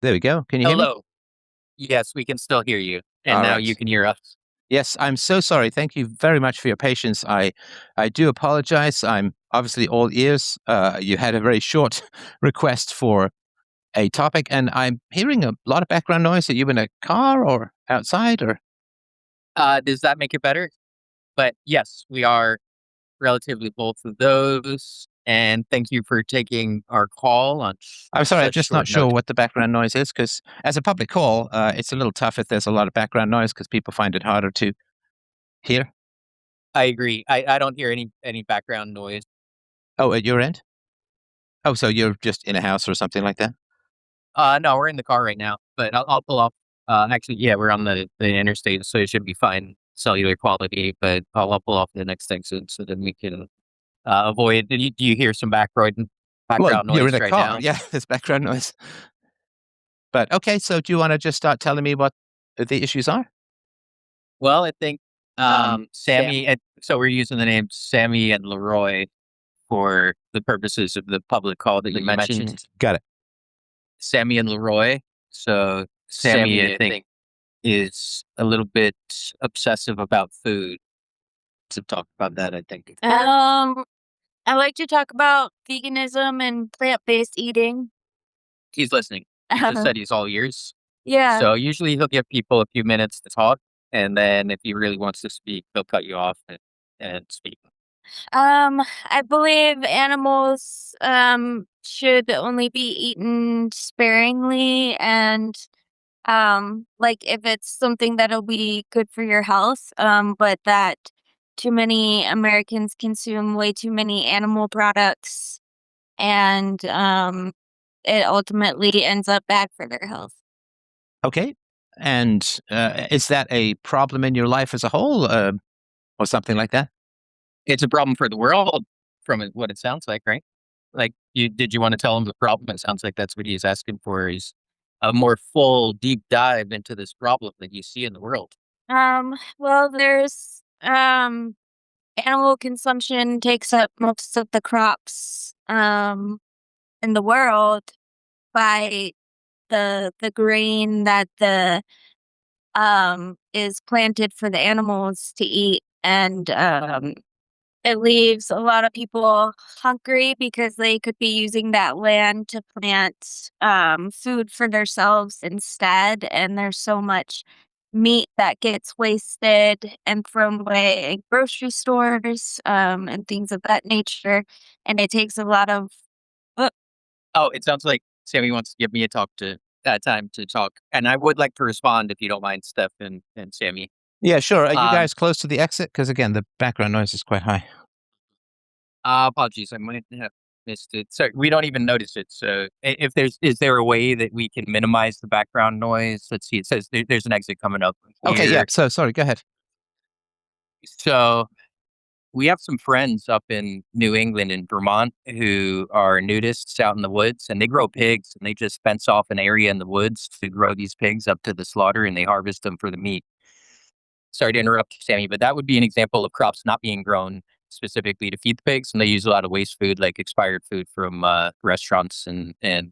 There we go. Can you hear me? Hello. Yes, we can still hear you. And All now right. you can hear us. Yes, I'm so sorry. Thank you very much for your patience. I do apologize. I'm obviously all ears. You had a very short request for a topic, and I'm hearing a lot of background noise. Are you in a car or outside or? Does that make it better? But yes, we are relatively both of those. And thank you for taking our call on I'm sorry, I'm such just not short sure notice. what the background noise is because as a public call, it's a little tough if there's a lot of background noise because people find it harder to hear. I agree. I don't hear any background noise. Oh, at your end? Oh, so you're just in a house or something like that? No, we're in the car right now, but I'll pull off. Actually, yeah, we're on the interstate, so it should be fine cellular quality, but I'll pull off the next exit so that we can avoid. Do you hear some Well, background you're in noise a right car. now? Yeah, there's background noise. But okay, so do you want to just start telling me what the issues are? Well, I think Sammy. Sammy. So we're using the names Sammy and Leroy for the purposes of the public call that you mentioned. Got it. Sammy and Leroy. So Sammy, I think, is a little bit obsessive about food. To talk about that, I think I like to talk about veganism and plant-based eating. he's listening. He just said he's all ears. Yeah. So usually he'll give people a few minutes to talk, and then if he really wants to speak, he'll cut you off and speak. I believe animals should only be eaten sparingly and like if it's something that'll be good for your health, but that too many Americans consume way too many animal products and it ultimately ends up bad for their health. Okay. And is that a problem in your life as a whole, or something like that? It's a problem for the world from what it sounds like, right? Like, did you want to tell him the problem? It sounds like that's what he's asking for is a more full, deep dive into this problem that you see in the world. Well, there's animal consumption takes up most of the crops in the world by the grain that the is planted for the animals to eat, and it leaves a lot of people hungry because they could be using that land to plant food for themselves instead, and there's so much meat that gets wasted and thrown away in grocery stores and things of that nature, and it takes a lot of Oh, it sounds like Sammy wants to give me a time to talk, and I would like to respond if you don't mind, Steph and Sammy. Yeah, sure. Are you Um, guys close to the exit? Because again, the background noise is quite high. Apologies, I might have missed it. So we don't even notice it. So if is there a way that we can minimize the background noise? Let's see. It says there's an exit coming up Okay, yeah. here. So sorry, go ahead. So we have some friends up in New England and Vermont who are nudists out in the woods, and they grow pigs, and they just fence off an area in the woods to grow these pigs up to the slaughter, and they harvest them for the meat. Sorry to interrupt you, Sammy, but that would be an example of crops not being grown specifically to feed the pigs, and they use a lot of waste food, like expired food from restaurants and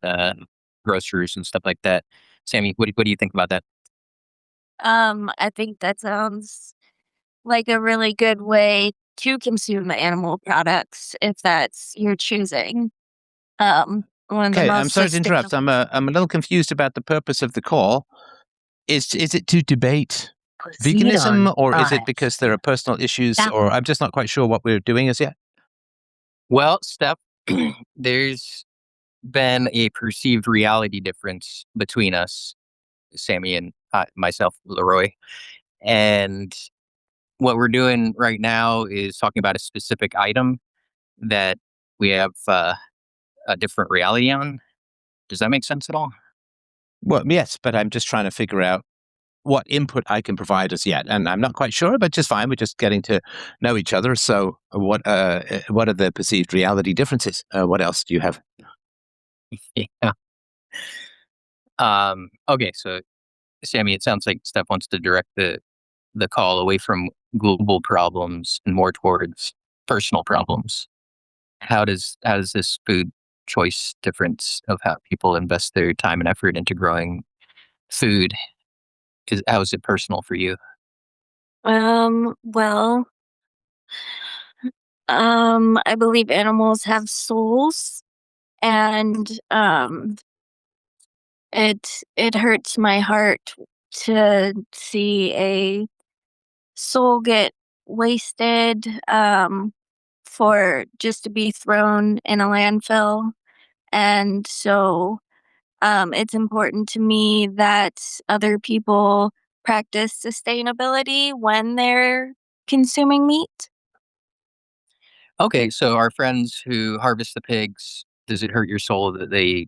grocers and stuff like that. Sammy, what do you think about that? I think that sounds like a really good way to consume animal products if that's your choosing. One of the Okay, I'm most sorry to interrupt. sustainable I'm a little confused about the purpose of the call. Is it to debate veganism, or is it because there are personal issues, or I'm just not quite sure what we're doing as yet? Well, Steph, there's been a perceived reality difference between us, Sammy and myself, Leroy, and what we're doing right now is talking about a specific item that we have a different reality on. Does that make sense at all? Well, yes, but I'm just trying to figure out what input I can provide as yet, and I'm not quite sure, but just fine. We're just getting to know each other. So, what are the perceived reality differences? What else do you have? Yeah. Okay, so Sammy, it sounds like Steph wants to direct the call away from global problems and more towards personal problems. How does this food choice difference of how people invest their time and effort into growing food. How is it personal for you? Well, I believe animals have souls, and it hurts my heart to see a soul get wasted, for just to be thrown in a landfill. And so, it's important to me that other people practice sustainability when they're consuming meat. Okay, so our friends who harvest the pigs, does it hurt your soul that they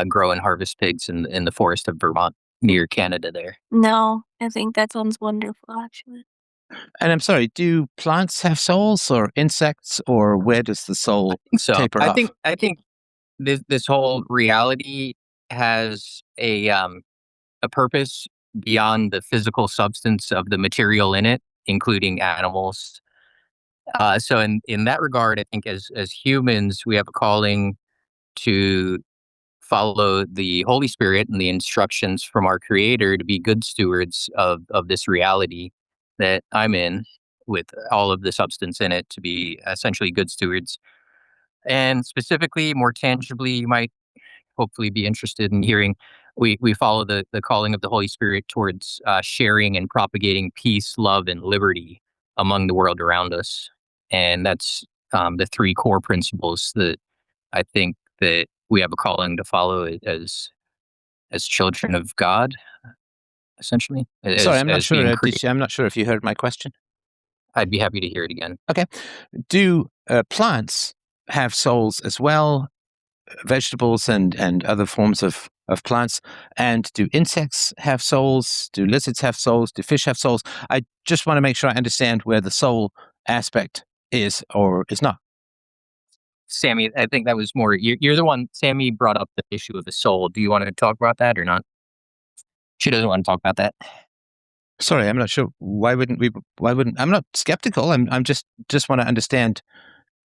grow and harvest pigs in the forest of Vermont near Canada there? No, I think that sounds wonderful, actually. And I'm sorry, do plants have souls or insects, or where does the soul So taper I off? think I think this whole reality has a purpose beyond the physical substance of the material in it, including animals. So in that regard, I think as humans, we have a calling to follow the Holy Spirit and the instructions from our Creator to be good stewards of this reality that I'm in, with all of the substance in it, to be essentially good stewards. And specifically, more tangibly, you might hopefully be interested in hearing. We follow the calling of the Holy Spirit towards sharing and propagating peace, love, and liberty among the world around us, and that's the three core principles that I think that we have a calling to follow as children of God, essentially. Sorry, As being created. I'm not sure if you heard my question. I'd be happy to hear it again. Okay. Do plants have souls as well? Vegetables and other forms of plants? And do insects have souls? Do lizards have souls? Do fish have souls? I just want to make sure I understand where the soul aspect is or is not. Sammy, I think that was more. You're the one. Sammy brought up the issue of the soul. Do you want to talk about that or not? She doesn't want to talk about that. Sorry, I'm not sure. Why wouldn't we? Why wouldn't? I'm not skeptical. I'm just want to understand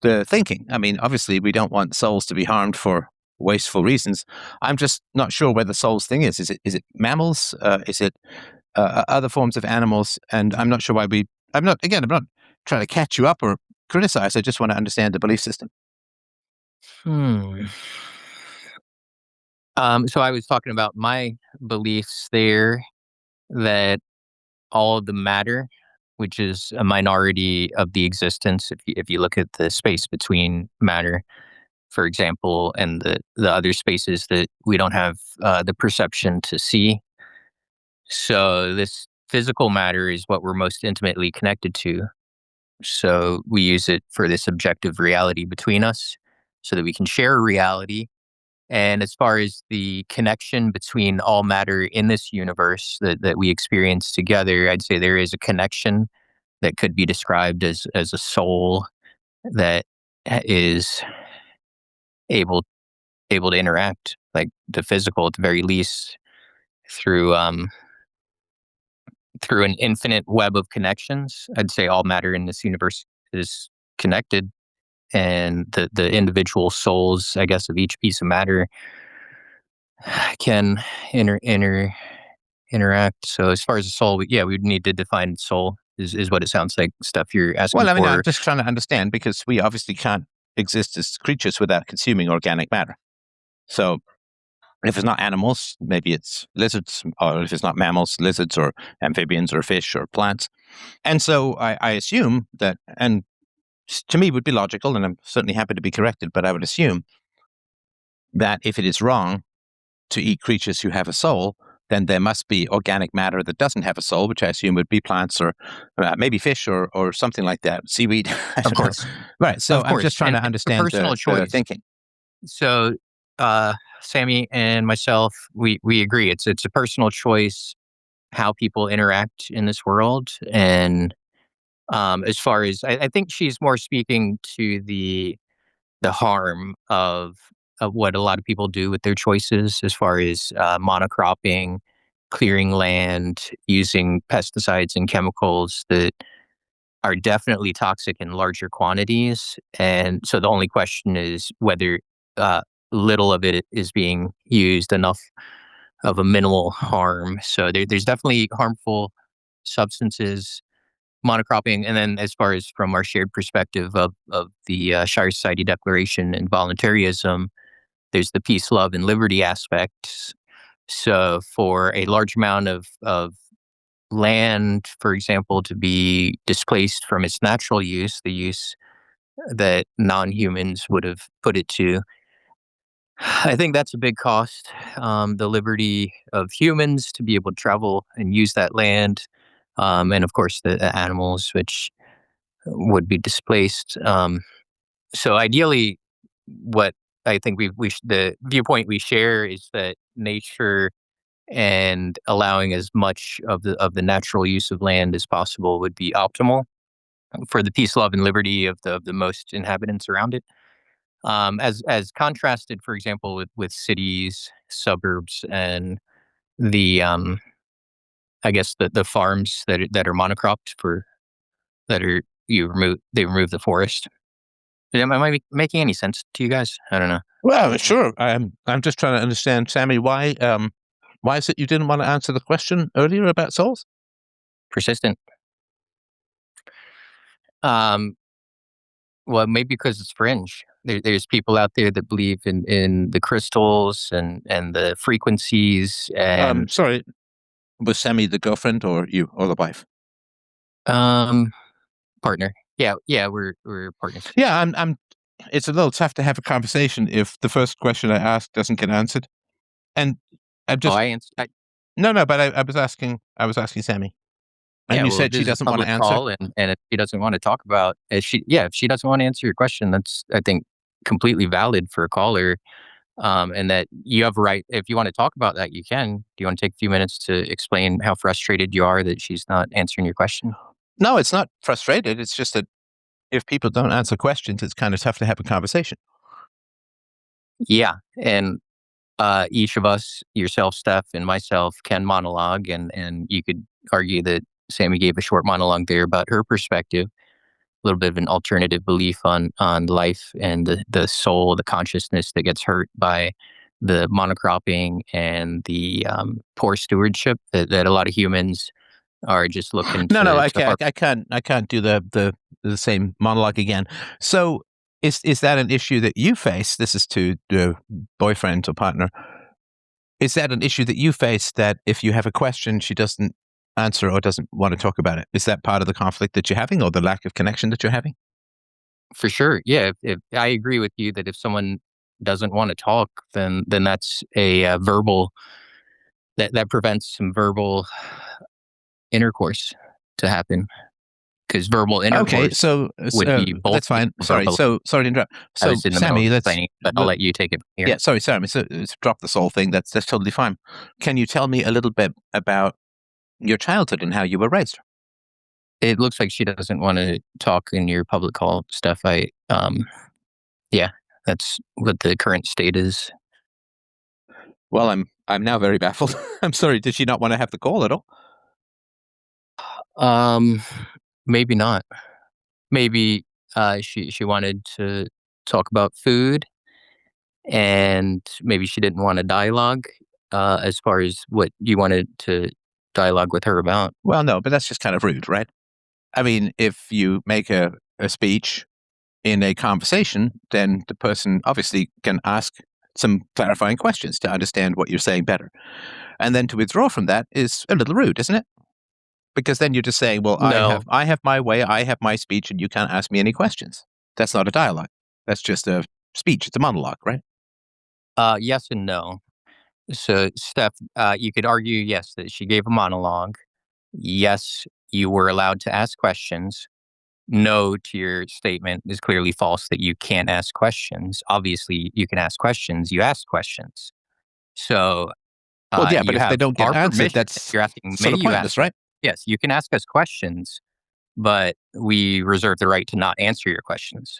the thinking. I mean, obviously, we don't want souls to be harmed for wasteful reasons. I'm just not sure where the souls thing is. Is it mammals? Is it other forms of animals? And I'm not sure why we. I'm not trying to catch you up or criticize. I just want to understand the belief system. Hmm. So I was talking about my beliefs there, that all of the matter, which is a minority of the existence, if you look at the space between matter, for example, and the other spaces that we don't have the perception to see. So this physical matter is what we're most intimately connected to. So we use it for this objective reality between us so that we can share a reality. And as far as the connection between all matter in this universe that we experience together, I'd say there is a connection that could be described as a soul that is able able to interact, like the physical at the very least, through through an infinite web of connections. I'd say all matter in this universe is connected, and the individual souls, I guess, of each piece of matter can interact. So as far as the soul, we would need to define soul. Is what it sounds like. Stuff you're asking Well, I mean, I'm for. just trying to understand because we obviously can't exist as creatures without consuming organic matter. So if it's not animals, maybe it's lizards, or if it's not mammals, lizards or amphibians or fish or plants. And so I assume that, and to me would be logical, and I'm certainly happy to be corrected, but I would assume that if it is wrong to eat creatures who have a soul, then there must be organic matter that doesn't have a soul, which I assume would be plants or maybe fish or something like that, seaweed. I Of don't know. course, Right. So of I'm just course, trying and to it's a understand personal the choice. thinking. So, Sammy and myself, we agree. It's a personal choice how people interact in this world, and as far as I think she's more speaking to the harm of what a lot of people do with their choices, as far as monocropping, clearing land, using pesticides and chemicals that are definitely toxic in larger quantities. And so the only question is whether little of it is being used, enough of a minimal harm. So there's definitely harmful substances, monocropping, and then as far as from our shared perspective of the Shire Society Declaration and voluntarism, there's the peace, love, and liberty aspects. So for a large amount of land, for example, to be displaced from its natural use, the use that non-humans would have put it to, I think that's a big cost. The liberty of humans to be able to travel and use that land, and of course the animals which would be displaced. So ideally, what I think the viewpoint we share is that nature and allowing as much of the natural use of land as possible would be optimal for the peace, love, and liberty of the most inhabitants around it. As contrasted, for example, with cities, suburbs, and the I guess the farms that are monocropped for that are they remove the forest. Am I making any sense to you guys? I don't know. Well, sure. I'm just trying to understand, Sammy, why is it you didn't want to answer the question earlier about souls? Persistent. Well, maybe because it's fringe. There's people out there that believe in the crystals and the frequencies and Sorry, was Sammy the girlfriend or you or the wife? Partner. Yeah, we're partners. Yeah, I'm. It's a little tough to have a conversation if the first question I asked doesn't get answered, and I'm just I answered. no, but I was asking Sammy, and Yeah, you well, said this she is a doesn't want to public answer. call, and if she doesn't want to talk about, if she doesn't want to answer your question, that's, I think, completely valid for a caller. And that you have a right, if you want to talk about that, you can. Do you want to take a few minutes to explain how frustrated you are that she's not answering your question? No, it's not frustrated. It's just that if people don't answer questions, it's kind of tough to have a conversation. Yeah, and each of us, yourself, Steph, and myself, can monologue, and you could argue that Sammy gave a short monologue there about her perspective, a little bit of an alternative belief on life and the soul, the consciousness that gets hurt by the monocropping and the poor stewardship that a lot of humans are just looking No, to I can't do the same monologue again. So is that an issue that you face? This is to the boyfriend or partner. Is that an issue that you face, that if you have a question, she doesn't answer or doesn't want to talk about it? Is that part of the conflict that you're having or the lack of connection that you're having? For sure. Yeah, if I agree with you that if someone doesn't want to talk, then that's a verbal that prevents some verbal intercourse to happen, because verbal Okay, intercourse so would be both that's fine. Sorry, verbal. so sorry to interrupt. I So was in the middle Sammy, of let's explaining, but I'll let you take it from here. yeah, sorry, so let's drop the soul thing. That's totally fine. Can you tell me a little bit about your childhood and how you were raised? It looks like she doesn't want to talk in your public call stuff. Yeah, that's what the current state is. Well, I'm now very baffled. I'm sorry. Did she not want to have the call at all? Maybe not. Maybe she wanted to talk about food, and maybe she didn't want a dialogue as far as what you wanted to dialogue with her about. Well, no, but that's just kind of rude, right? I mean, if you make a speech in a conversation, then the person obviously can ask some clarifying questions to understand what you're saying better. And then to withdraw from that is a little rude, isn't it? Because then you're just saying, well, No, I have my way, I have my speech, and you can't ask me any questions. That's not a dialogue. That's just a speech. It's a monologue, right? yes and no. So, Steph, you could argue, yes, that she gave a monologue. Yes, you were allowed to ask questions. No to your statement is clearly false that you can't ask questions. Obviously, you can ask questions. You ask questions. So Well, yeah, but you if they have don't get our answered, permission. that's If you're asking, may sort of you ask? pointless, right? Yes, you can ask us questions, but we reserve the right to not answer your questions.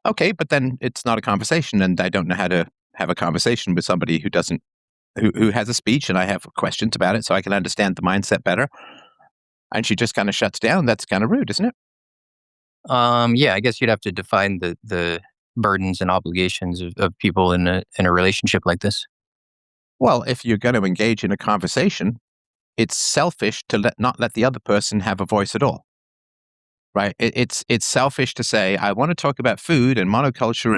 Okay, but then it's not a conversation, and I don't know how to have a conversation with somebody who doesn't who has a speech, and I have questions about it, so I can understand the mindset better. And she just kind of shuts down. That's kind of rude, isn't it? Yeah, I guess you'd have to define the burdens and obligations of people in a relationship like this. Well, if you're going to engage in a conversation, it's selfish to not let the other person have a voice at all. Right? It's selfish to say I want to talk about food and monoculture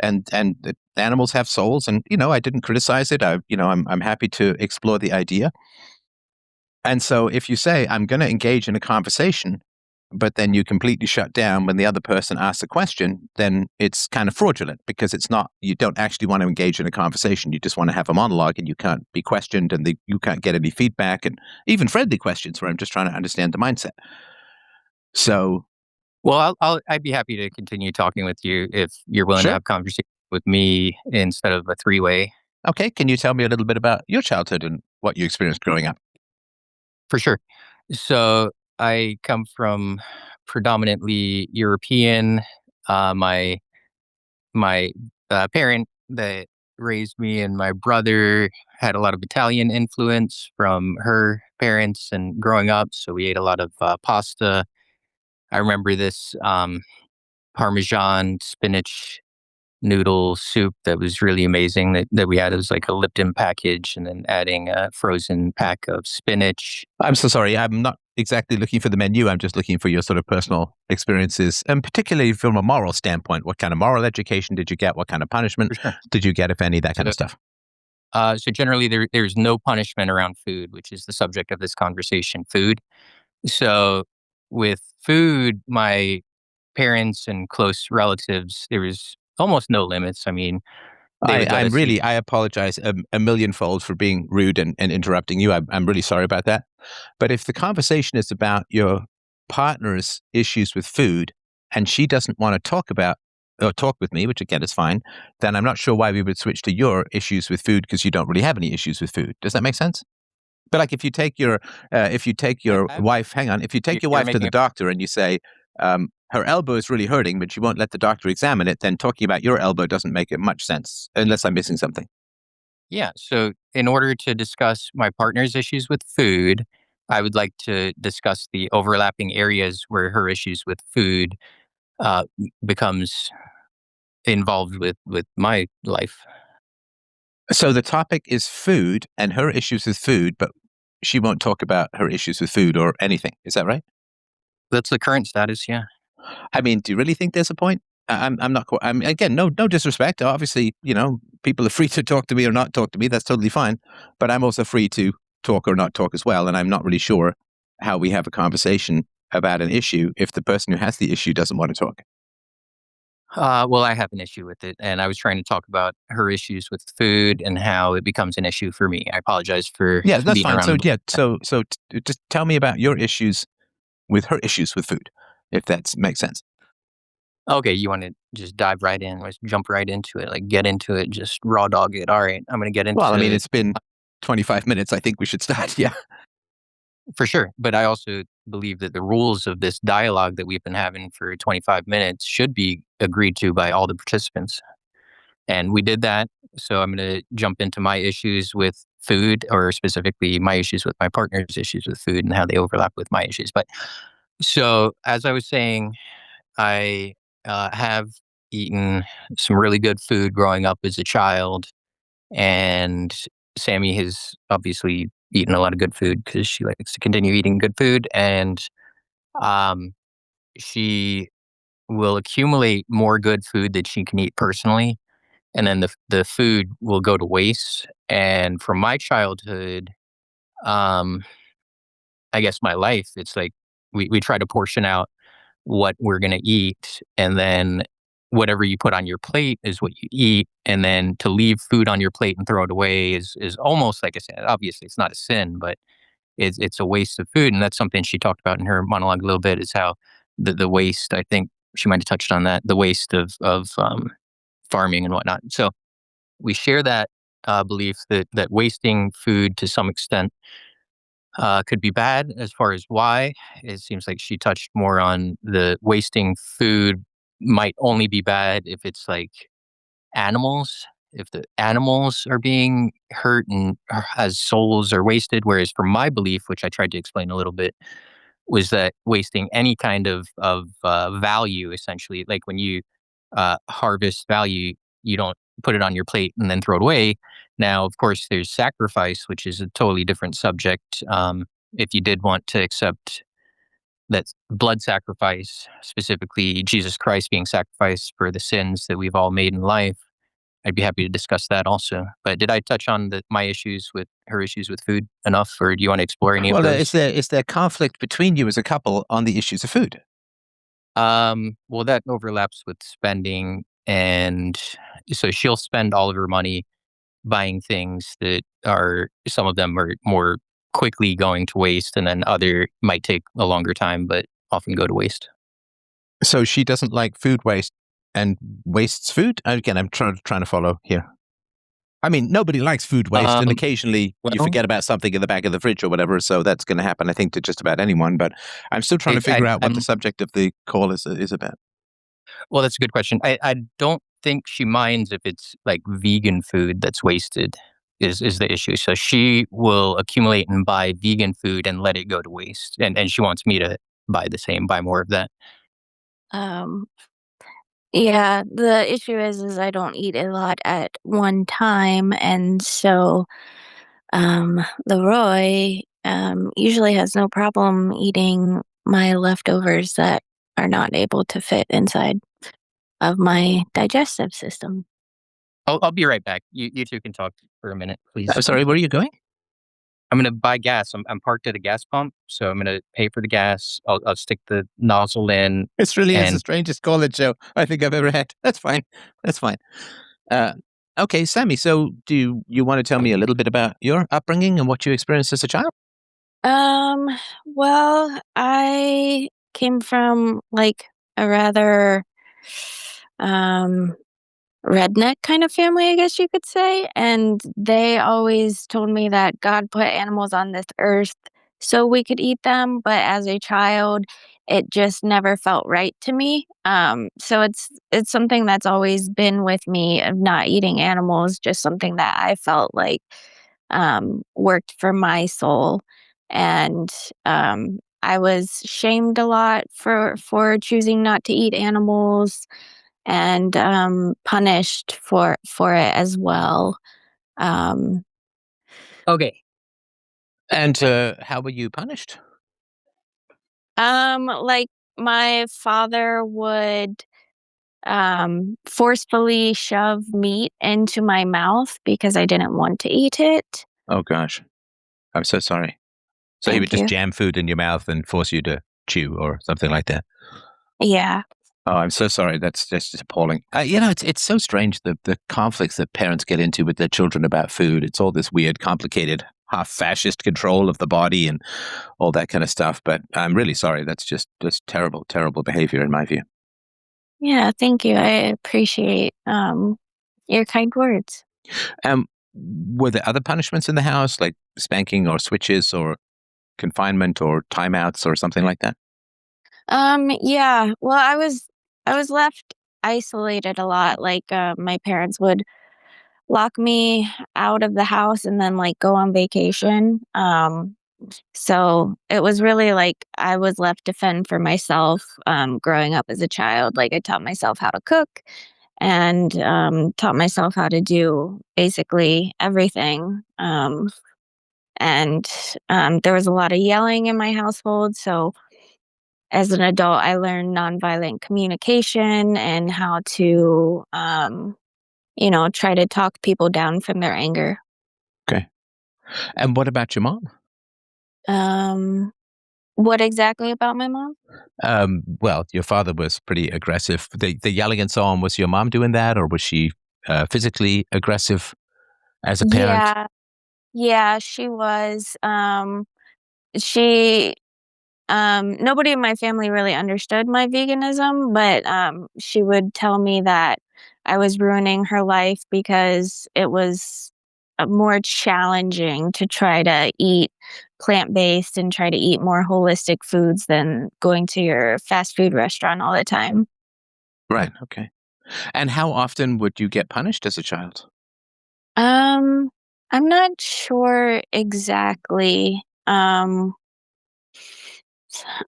and the animals have souls, and I didn't criticize it. I'm happy to explore the idea. And so if you say I'm going to engage in a conversation, but then you completely shut down when the other person asks a question, then it's kind of fraudulent, because you don't actually want to engage in a conversation. You just want to have a monologue, and you can't be questioned, and you can't get any feedback, and even friendly questions where I'm just trying to understand the mindset. So, well, I'd be happy to continue talking with you if you're willing Sure. to have conversation with me instead of a three-way. Okay, can you tell me a little bit about your childhood and what you experienced growing up? For sure. So I come from predominantly European. My parent that raised me and my brother had a lot of Italian influence from her parents and growing up. So we ate a lot of pasta. I remember this Parmesan spinach noodle soup that was really amazing that we had. It was like a Lipton package and then adding a frozen pack of spinach. I'm so sorry. I'm not exactly looking for the menu. I'm just looking for your sort of personal experiences, and particularly from a moral standpoint. What kind of moral education did you get? What kind of punishment For sure. did you get, if any, that kind of stuff? So generally there's no punishment around food, which is the subject of this conversation, food. So with food, my parents and close relatives, there was almost no limits. I mean, they would let us eat. I apologize a millionfold for being rude and interrupting you. I'm really sorry about that. But if the conversation is about your partner's issues with food, and she doesn't want to talk with me, which again is fine, then I'm not sure why we would switch to your issues with food, because you don't really have any issues with food. Does that make sense? But like if you take your wife, hang on, if you take your You're wife to the making doctor and you say her elbow is really hurting, but you won't let the doctor examine it, then talking about your elbow doesn't make it much sense, unless I'm missing something. Yeah. So, in order to discuss my partner's issues with food, I would like to discuss the overlapping areas where her issues with food becomes involved with my life. So the topic is food and her issues with food, but she won't talk about her issues with food or anything. Is that right? That's the current status. Yeah. I mean, do you really think there's a point? I'm not. I'm again, no disrespect. Obviously, people are free to talk to me or not talk to me. That's totally fine. But I'm also free to talk or not talk as well. And I'm not really sure how we have a conversation about an issue if the person who has the issue doesn't want to talk. Well, I have an issue with it, and I was trying to talk about her issues with food and how it becomes an issue for me. I apologize for Yeah, that's being fine. around. So yeah, just tell me about your issues with her issues with food, if that makes sense. Okay, you want to just dive right in, let's jump right into it, like get into it, just raw dog it. All right, I'm going to get Well, I mean, into it's been 25 minutes. I think we should start. Yeah. for sure. But I also believe that the rules of this dialogue that we've been having for 25 minutes should be agreed to by all the participants. And we did that. So I'm going to jump into my issues with food, or specifically my issues with my partner's issues with food and how they overlap with my issues. But so, as I was saying, I have eaten some really good food growing up as a child. And Sammy has obviously eaten a lot of good food because she likes to continue eating good food. And um, she will accumulate more good food that she can eat personally. And then the food will go to waste. And from my childhood, um, I guess my life, it's like we try to portion out what we're going to eat. And then whatever you put on your plate is what you eat. And then to leave food on your plate and throw it away is almost like a sin. Obviously, it's not a sin, but it's a waste of food. And that's something she talked about in her monologue a little bit, is how the waste, I think she might have touched on that, the waste of farming and whatnot. So we share that belief that wasting food to some extent could be bad. As far as why, it seems like she touched more on the wasting food might only be bad if it's like animals, if the animals are being hurt and as souls are wasted. Whereas for my belief, which I tried to explain a little bit, was that wasting any kind of value, essentially, like when you harvest value. You don't put it on your plate and then throw it away. Now, of course, there's sacrifice, which is a totally different subject. If you did want to accept that blood sacrifice, specifically Jesus Christ being sacrificed for the sins that we've all made in life, I'd be happy to discuss that also. But did I touch on my issues with her issues with food enough, or do you want to explore any of Well, those? is there conflict between you as a couple on the issues of food? Well, that overlaps with spending, and so she'll spend all of her money buying things that are some of them are more quickly going to waste, and then other might take a longer time, but often go to waste. So she doesn't like food waste and wastes food? Again, I'm trying to follow here. I mean, nobody likes food waste, and occasionally you Well, forget about something in the back of the fridge or whatever, so that's going to happen, I think, to just about anyone. But I'm still trying to figure out what the subject of the call is about. well, that's a good question. I don't think she minds if it's like vegan food that's wasted is the issue. So she will accumulate and buy vegan food and let it go to waste. And she wants me to buy more of that. Um, yeah, the issue is I don't eat a lot at one time, and so Leroy usually has no problem eating my leftovers that are not able to fit inside of my digestive system. I'll be right back. You two can talk for a minute, please. I'm sorry, where are you going? I'm gonna buy gas. I'm parked at a gas pump, so I'm gonna pay for the gas. I'll stick the nozzle in. It's really is the And strangest call-in show I think I've ever had. That's fine. That's fine. Okay, Sammy, so do you want to tell me a little bit about your upbringing and what you experienced as a child? Um, well, I came from like a rather um redneck kind of family, I guess you could say. And they always told me that God put animals on this earth so we could eat them. But as a child, it just never felt right to me. So it's something that's always been with me of not eating animals, just something that I felt like worked for my soul. And I was shamed a lot for choosing not to eat animals and punished for it as well. Um, okay, And how were you punished? like my father would forcefully shove meat into my mouth because I didn't want to eat it. Oh, gosh. I'm so sorry. So he would Thank just you. jam food in your mouth and force you to chew or something like that. Yeah. Oh, I'm so sorry. That's just appalling. It's so strange the conflicts that parents get into with their children about food. It's all this weird, complicated, half fascist control of the body and all that kind of stuff. But I'm really sorry. That's just terrible, terrible behavior in my view. Yeah, thank you. I appreciate your kind words. Were there other punishments in the house, like spanking or switches or confinement or timeouts or something like that? Yeah. Well, I was left isolated a lot. Like my parents would lock me out of the house and then like go on vacation. So it was really like I was left to fend for myself growing up as a child. Like I taught myself how to cook and taught myself how to do basically everything. And there was a lot of yelling in my household. So as an adult, I learned nonviolent communication and how to, try to talk people down from their anger. Okay. And what about your mom? Um, what exactly about my mom? Well, your father was pretty aggressive. The yelling and so on, was your mom doing that, or was she physically aggressive as a parent? Yeah, yeah, she was. She Nobody in my family really understood my veganism, but she would tell me that I was ruining her life because it was more challenging to try to eat plant-based and try to eat more holistic foods than going to your fast food restaurant all the time. Right. Okay. And how often would you get punished as a child? Um, I'm not sure exactly.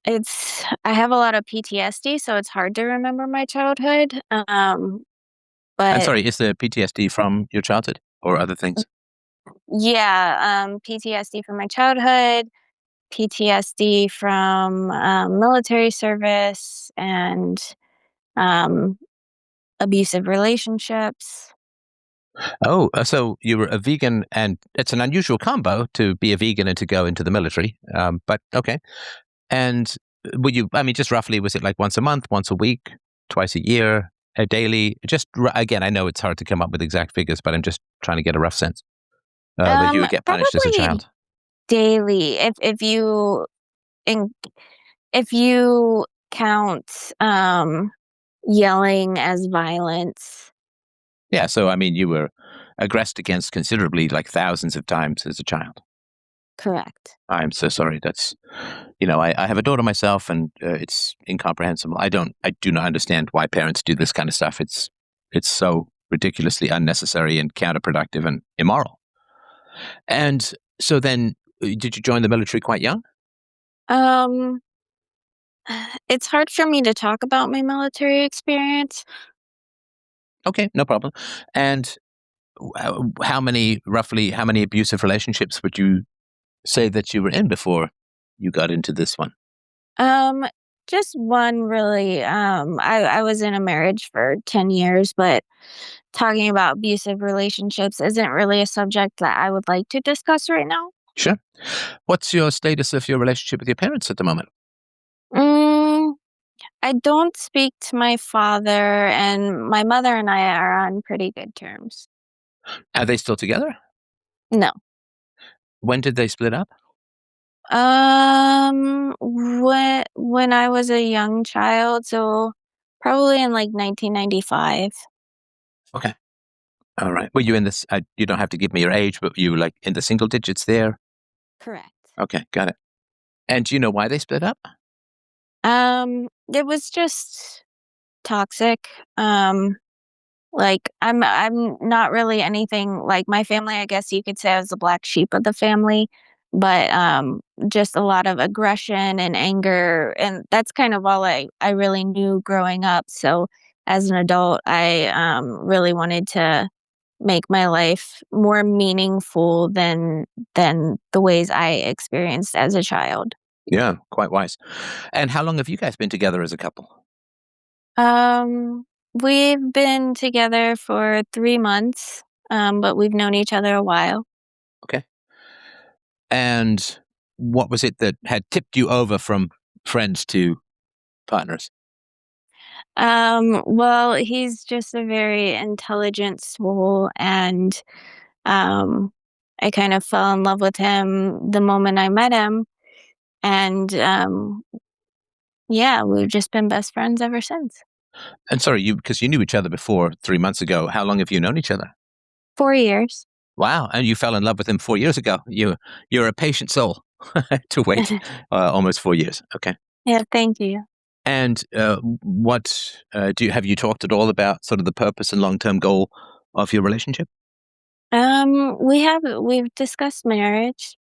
I have a lot of PTSD, so it's hard to remember my childhood. I'm But sorry, is the PTSD from your childhood or other things? yeah, PTSD from my childhood, PTSD from military service, and um, abusive relationships. Oh, so you were a vegan, and it's an unusual combo to be a vegan and to go into the military. But okay. And were you, I mean, just roughly, was it like once a month, once a week, twice a year, a daily? Just again, I know it's hard to come up with exact figures, but I'm just trying to get a rough sense. Whether you would get punished as a Probably child. daily. In, if you count yelling as violence. Yeah. So, I mean, you were aggressed against considerably, like thousands of times as a child. Correct. I'm so sorry. That's, I have a daughter myself, and it's incomprehensible. I do not understand why parents do this kind of stuff. It's so ridiculously unnecessary and counterproductive and immoral. And so then, did you join the military quite young? Um, it's hard for me to talk about my military experience. Okay, no problem. And roughly, how many abusive relationships would you say that you were in before you got into this one? Um, just one really. I was in a marriage for 10 years, but talking about abusive relationships isn't really a subject that I would like to discuss right now. Sure. What's your status of your relationship with your parents at the moment? Mm, I don't speak to my father, and my mother and I are on pretty good terms. Are they still together? No. When did they split up? When I was a young child, so probably in like 1995. Okay. All right. Were you in this? You don't have to give me your age, but you were like in the single digits there? Correct. Okay, got it. And do you know why they split up? It was just toxic. Like I'm not really anything like my family, I guess you could say I was the black sheep of the family, but just a lot of aggression and anger, and that's kind of all I really knew growing up. So as an adult, I really wanted to make my life more meaningful than the ways I experienced as a child. Yeah, quite wise. And how long have you guys been together as a couple? We've been together for 3 months, but we've known each other a while. Okay. And what was it that had tipped you over from friends to partners? Well, he's just a very intelligent soul, and um, I kind of fell in love with him the moment I met him, and yeah, we've just been best friends ever since. And sorry, because you knew each other before 3 months ago. How long have you known each other? 4 years. Wow. And you fell in love with him 4 years ago. You're a patient soul to wait almost 4 years. Okay. Yeah, thank you. And what have you talked at all about sort of the purpose and long-term goal of your relationship? We've discussed marriage.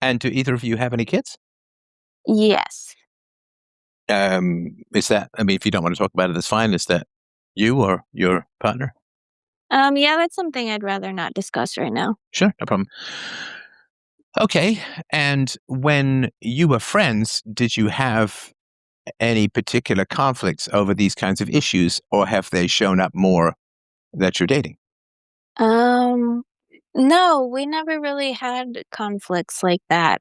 And do either of you have any kids? Yes. Is that, I mean, if you don't want to talk about it, that's fine. Is that you or your partner? Yeah, that's something I'd rather not discuss right now. Sure, no problem. Okay. And when you were friends, did you have any particular conflicts over these kinds of issues, or have they shown up more that you're dating? Um, no, we never really had conflicts like that.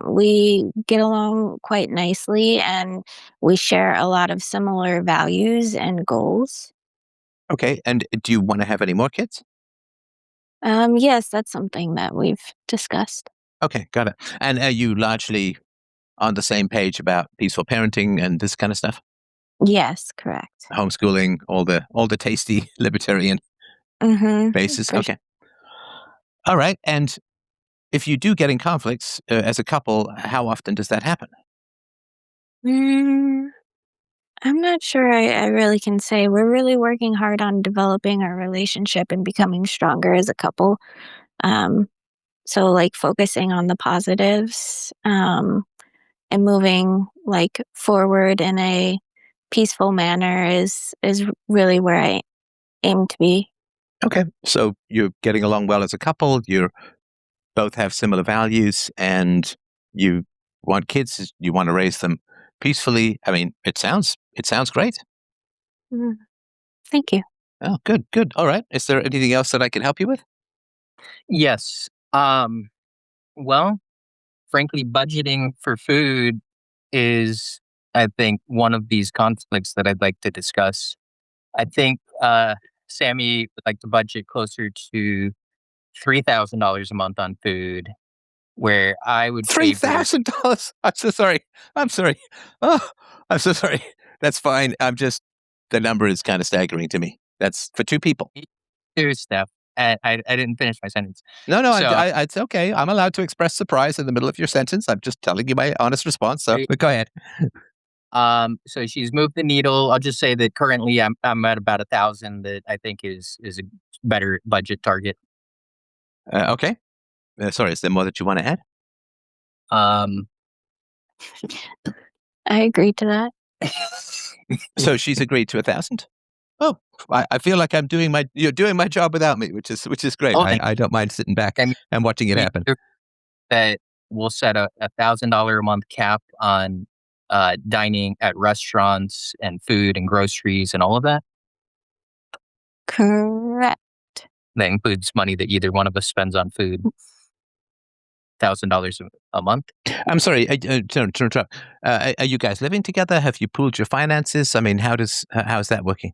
We get along quite nicely, and we share a lot of similar values and goals. Okay. And do you want to have any more kids? Yes, that's something that we've discussed. Okay, got it. And are you largely on the same page about peaceful parenting and this kind of stuff? Yes, correct. Homeschooling, all the tasty libertarian Mm-hmm. bases. Okay. All right. And if you do get in conflicts as a couple, how often does that happen? Mm, I'm not sure I really can say. We're really working hard on developing our relationship and becoming stronger as a couple. Um, so like focusing on the positives. and moving like forward in a peaceful manner is really where I aim to be. Okay. So you're getting along well as a couple. You both have similar values, and you want kids. You want to raise them peacefully. I mean, it sounds great. Mm. Thank you. Oh, good, good. All right. Is there anything else that I can help you with? Yes. Well, frankly, budgeting for food is, I think, one of these conflicts that I'd like to discuss. I think Sammy would like to budget closer to $3,000 a month on food, where I would favor. $3,000. I'm so sorry. I'm sorry. Oh, I'm so sorry. That's fine. The number is kind of staggering to me. That's for two people. Here's Steph. I didn't finish my sentence. No, So- it's okay. I'm allowed to express surprise in the middle of your sentence. I'm just telling you my honest response. So go ahead. So she's moved the needle. I'll just say that currently I'm at about 1,000. That I think is a better budget target. Okay. Sorry, is there more that you want to add? I agree to that. So she's agreed to 1,000. Oh, I feel like you're doing my job without me, which is great. Oh, I don't mind sitting back and watching it happen. That we'll set a $1,000 a month cap on dining at restaurants and food and groceries and all of that. Correct. That includes money that either one of us spends on food. $1,000 a month. I'm sorry. To interrupt. Are you guys living together? Have you pooled your finances? I mean, how's that working?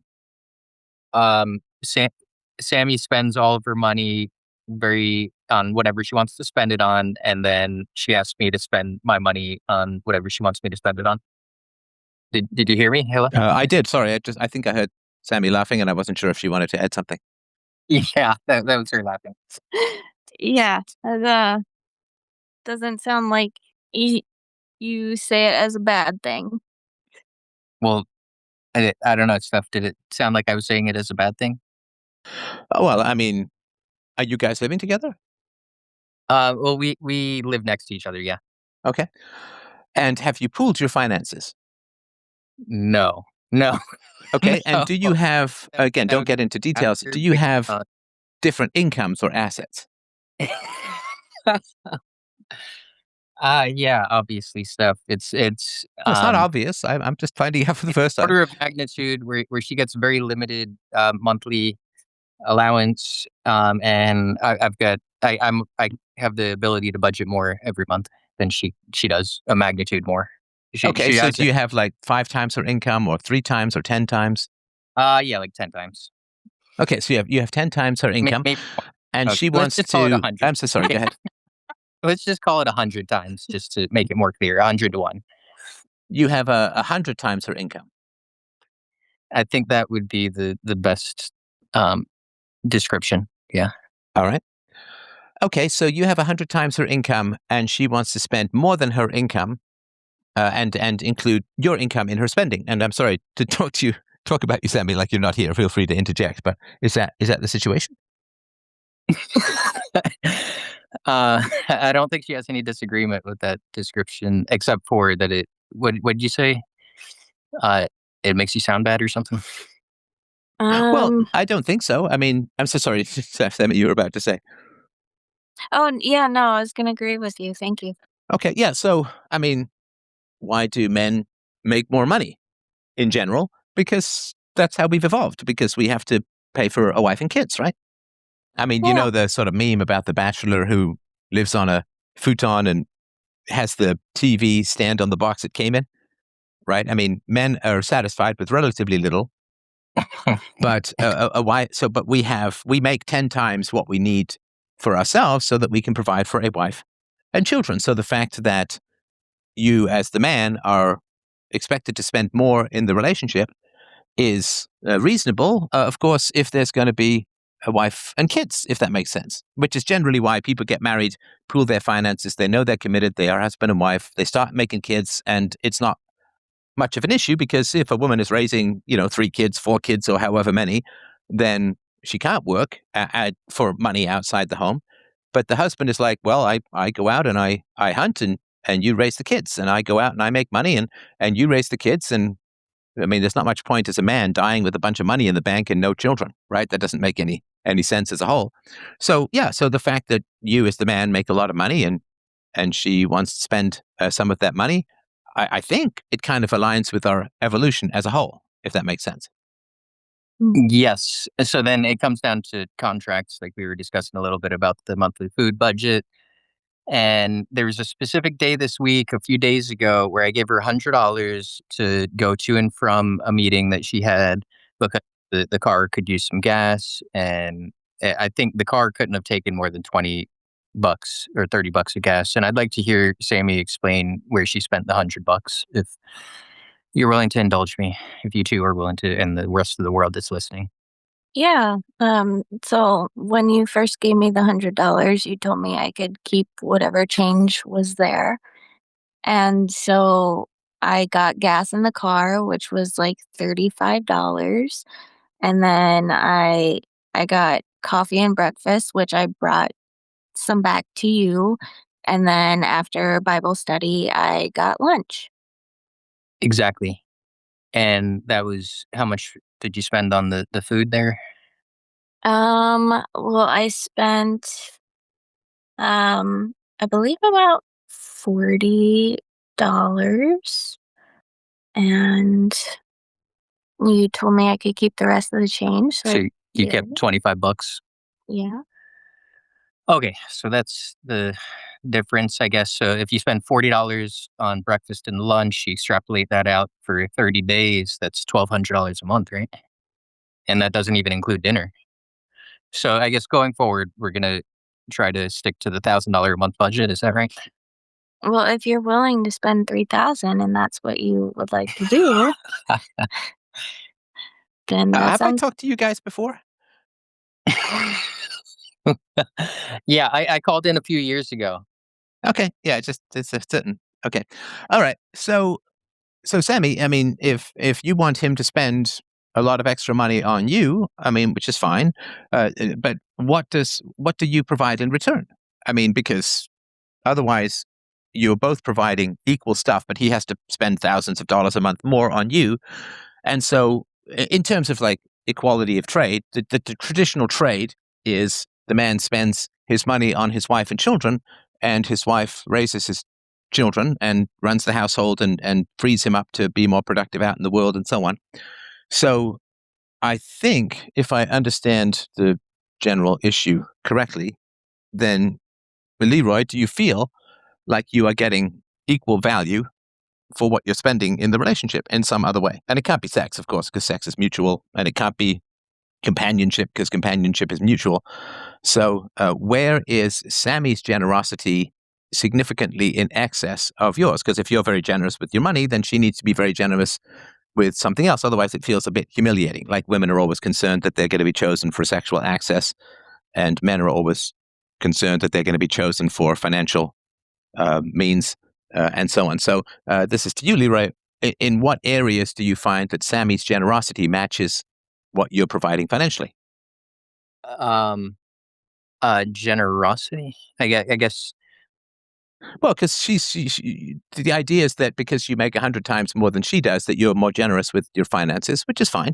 Sammy spends all of her money on whatever she wants to spend it on, and then she asks me to spend my money on whatever she wants me to spend it on. Did you hear me, Hila? I did. Sorry. I think I heard Sammy laughing, and I wasn't sure if she wanted to add something. Yeah, that was her laughing. Yeah, that doesn't sound like you say it as a bad thing. Well, I don't know, Steph. Did it sound like I was saying it as a bad thing? Oh, well, I mean, are you guys living together? Well, we live next to each other. Yeah. Okay. And have you pooled your finances? No. Okay. No. And do you have, again, don't get into details, do you have different incomes or assets? Yeah, obviously, Steph. It's It's not obvious. I'm just finding out for the first time. order of magnitude where she gets very limited monthly allowance, and I have the ability to budget more every month than she does, a magnitude more. Okay, so do you have like 5 times her income, or 3 times, or 10 times? Yeah, like 10 times. Okay, so you have 10 times her income, Maybe, and okay, she let's wants just call it to. 100. I'm so sorry. Go ahead. Let's just call it 100 times, just to make it more clear. 100 to 1. You have 100 times her income. I think that would be the best description. Yeah. All right. Okay, so you have 100 times her income, and she wants to spend more than her income, and include your income in her spending. And I'm sorry to talk about you, Sammy, like you're not here. Feel free to interject. But is that the situation? I don't think she has any disagreement with that description, except for that it. What did you say? It makes you sound bad or something. Well, I don't think so. I mean, I'm so sorry, Sammy. You were about to say. Oh, yeah, no, I was going to agree with you. Thank you. Okay, yeah. So, I mean, why do men make more money in general? Because that's how we've evolved. Because we have to pay for a wife and kids, right? I mean, you know the sort of meme about the bachelor who lives on a futon and has the TV stand on the box it came in, right? I mean, men are satisfied with relatively little, but but we make 10 times what we need for ourselves so that we can provide for a wife and children. So the fact that you, as the man, are expected to spend more in the relationship is reasonable, of course, if there's going to be a wife and kids, if that makes sense, which is generally why people get married, pool their finances. They know they're committed. They are husband and wife. They start making kids, and it's not much of an issue, because if a woman is raising, 3 kids, 4 kids, or however many, then she can't work for money outside the home. But the husband is like, well, I go out and I hunt, and you raise the kids, and I go out and I make money, and you raise the kids. And I mean, there's not much point as a man dying with a bunch of money in the bank and no children, right? That doesn't make any sense as a whole. So yeah, so the fact that you as the man make a lot of money and she wants to spend some of that money, I think it kind of aligns with our evolution as a whole, if that makes sense. Yes. So then it comes down to contracts, like we were discussing a little bit about the monthly food budget. And there was a specific day this week, a few days ago, where I gave her $100 to go to and from a meeting that she had because the car could use some gas. And I think the car couldn't have taken more than $20 or $30 of gas. And I'd like to hear Sammy explain where she spent the $100 if you're willing to indulge me, if you two are willing to, and the rest of the world that's listening. Yeah. So when you first gave me the $100, you told me I could keep whatever change was there. And so I got gas in the car, which was like $35. And then I got coffee and breakfast, which I brought some back to you. And then after Bible study, I got lunch. Exactly. And that was how much did you spend on the food there? Well, I spent I believe about $40, and you told me I could keep the rest of the change, so So I you did. kept $25. Yeah. Okay, so that's the difference, I guess. So if you spend $40 on breakfast and lunch, you extrapolate that out for 30 days, that's $1,200 a month, right? And that doesn't even include dinner. So I guess going forward, we're going to try to stick to the $1,000 a month budget. Is that right? Well, if you're willing to spend 3,000 and that's what you would like to do, then that Have I sounds talked to you guys before? Yeah, I called in a few years ago. Okay, yeah, it's a certain. Okay, all right. So Sammy, I mean, if you want him to spend a lot of extra money on you, I mean, which is fine, but what do you provide in return? I mean, because otherwise you're both providing equal stuff, but he has to spend thousands of dollars a month more on you. And so, in terms of like equality of trade, the traditional trade is the man spends his money on his wife and children, and his wife raises his children and runs the household and frees him up to be more productive out in the world and so on. So, I think if I understand the general issue correctly, then Leroy, do you feel like you are getting equal value for what you're spending in the relationship in some other way? And it can't be sex, of course, because sex is mutual, and it can't be companionship because companionship is mutual. So where is Sammy's generosity significantly in excess of yours? Because if you're very generous with your money, then she needs to be very generous with something else. Otherwise, it feels a bit humiliating. Like women are always concerned that they're going to be chosen for sexual access, and men are always concerned that they're going to be chosen for financial means, and so on. So this is to you, Leroy. In what areas do you find that Sammy's generosity matches what you're providing financially? Um, Generosity, I guess. Well, because the idea is that because you make 100 times more than she does, that you're more generous with your finances, which is fine.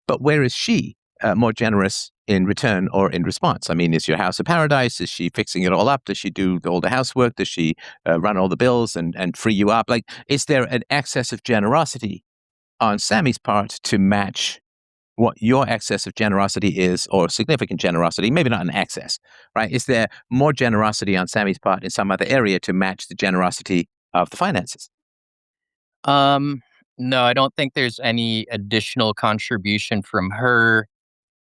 But where is she more generous in return or in response? I mean, is your house a paradise? Is she fixing it all up? Does she do all the housework? Does she run all the bills and free you up? Like, is there an excess of generosity on Sammy's part to match what your excess of generosity is, or significant generosity? Maybe not an excess, right? Is there more generosity on Sammy's part in some other area to match the generosity of the finances? No, I don't think there's any additional contribution from her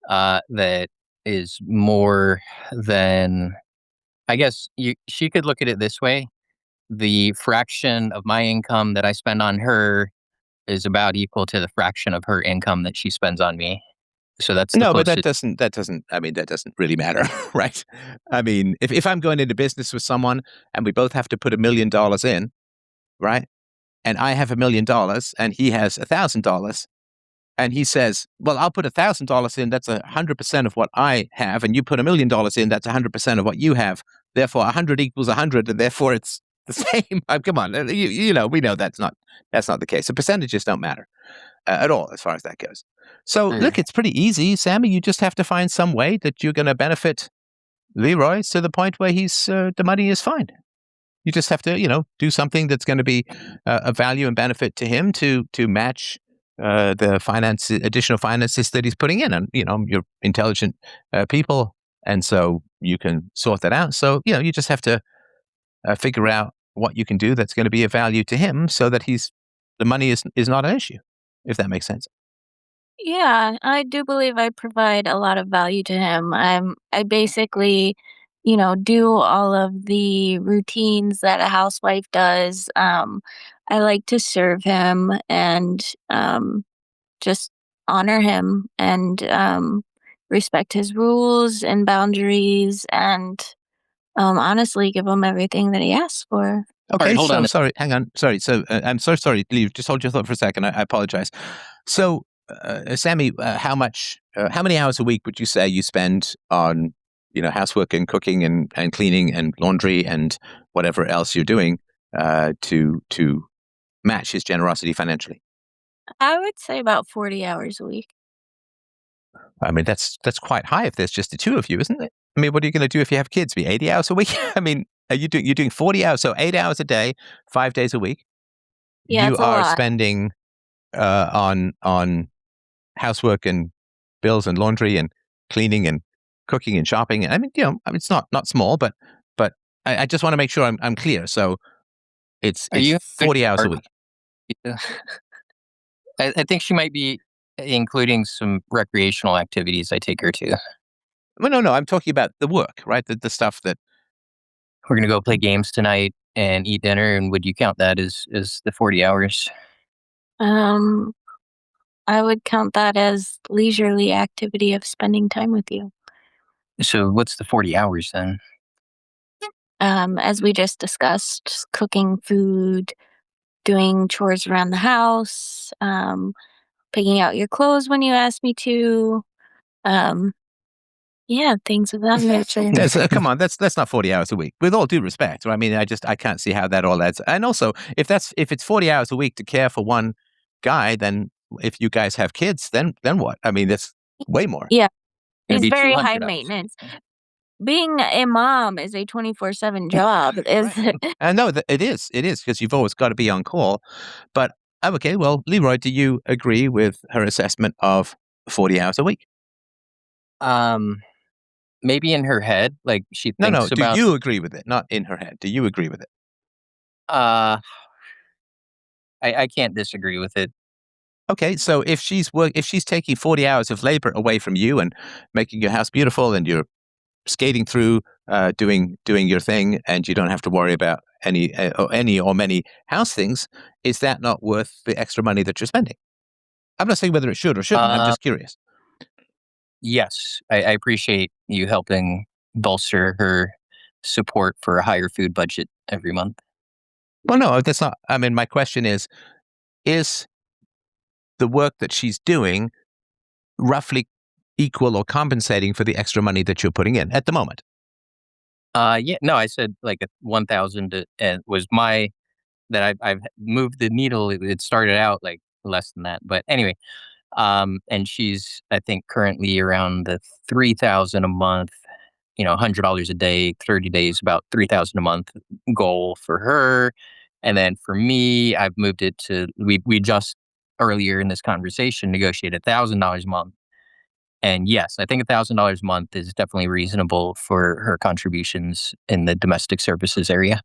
that is more than, I guess she could look at it this way. The fraction of my income that I spend on her is about equal to the fraction of her income that she spends on me. So that's the No, but closest. I mean, that doesn't really matter, right? I mean, if I'm going into business with someone and we both have to put $1 million in, right? And I have $1 million and he has $1,000, and he says, well, I'll put $1,000 in, that's 100% of what I have, and you put $1 million in, that's 100% of what you have. Therefore, 100 equals 100, and therefore it's the same. Come on, we know that's not the case. The percentages don't matter at all as far as that goes. So look, it's pretty easy, Sammy. You just have to find some way that you're going to benefit Leroy to the point where the money is fine. You just have to, do something that's going to be a value and benefit to him to match the additional finances that he's putting in. And, you're intelligent people, and so you can sort that out. So, you just have to figure out what you can do that's going to be of value to him so that the money is not an issue, if that makes sense. Yeah, I do believe I provide a lot of value to him. I basically, do all of the routines that a housewife does. I like to serve him and just honor him and respect his rules and boundaries and honestly give him everything that he asks for. Okay, hold on. Sorry, hang on. Sorry. So I'm so sorry, Lee. Just hold your thought for a second. I apologize. So, Sammy, how many hours a week would you say you spend on, housework and cooking and cleaning and laundry and whatever else you're doing to match his generosity financially? I would say about 40 hours a week. I mean, that's quite high if there's just the two of you, isn't it? I mean, what are you going to do if you have kids? Be 80 hours a week? I mean, you're doing 40 hours, so 8 hours a day, 5 days a week. Yeah, You it's a are lot. spending on housework and bills and laundry and cleaning and cooking and shopping. I mean, it's not small, but I just want to make sure I'm clear. So it's Are you 40 hours a week. I think she might be including some recreational activities I take her to. Well, no, I'm talking about the work, right? The stuff that We're going to go play games tonight and eat dinner. And would you count that as the 40 hours? I would count that as leisurely activity of spending time with you. So what's the 40 hours then? As we just discussed, cooking food, doing chores around the house, picking out your clothes when you ask me to, yeah, things of that nature. come on, that's not 40 hours a week. With all due respect, right? I mean, I can't see how that all adds. And also, if it's 40 hours a week to care for one guy, then if you guys have kids, then what? I mean, that's way more. Yeah, Gonna it's be very 200 high hours. maintenance. Being a mom is a 24/7 job. No, it is because you've always got to be on call. But okay, well, Leroy, do you agree with her assessment of 40 hours a week? Maybe in her head, like she No, thinks do about. you agree with it? Not in her head. Do you agree with it? I can't disagree with it. Okay, so if she's taking 40 hours of labor away from you and making your house beautiful, and you're skating through, doing your thing, and you don't have to worry about any or many house things, is that not worth the extra money that you're spending? I'm not saying whether it should or shouldn't. I'm just curious. Yes, I appreciate you helping bolster her support for a higher food budget every month. Well, no, that's not. I mean, my question is the work that she's doing roughly equal or compensating for the extra money that you're putting in at the moment? Yeah, no, I said like 1,000 was my that I've moved the needle. It started out like less than that, but anyway, and she's I think currently around the 3,000 a month. $100 a day, 30 days, about 3,000 a month goal for her. And then for me, I've moved it to we just earlier in this conversation negotiated $1,000 a month. And yes, I think $1,000 a month is definitely reasonable for her contributions in the domestic services area.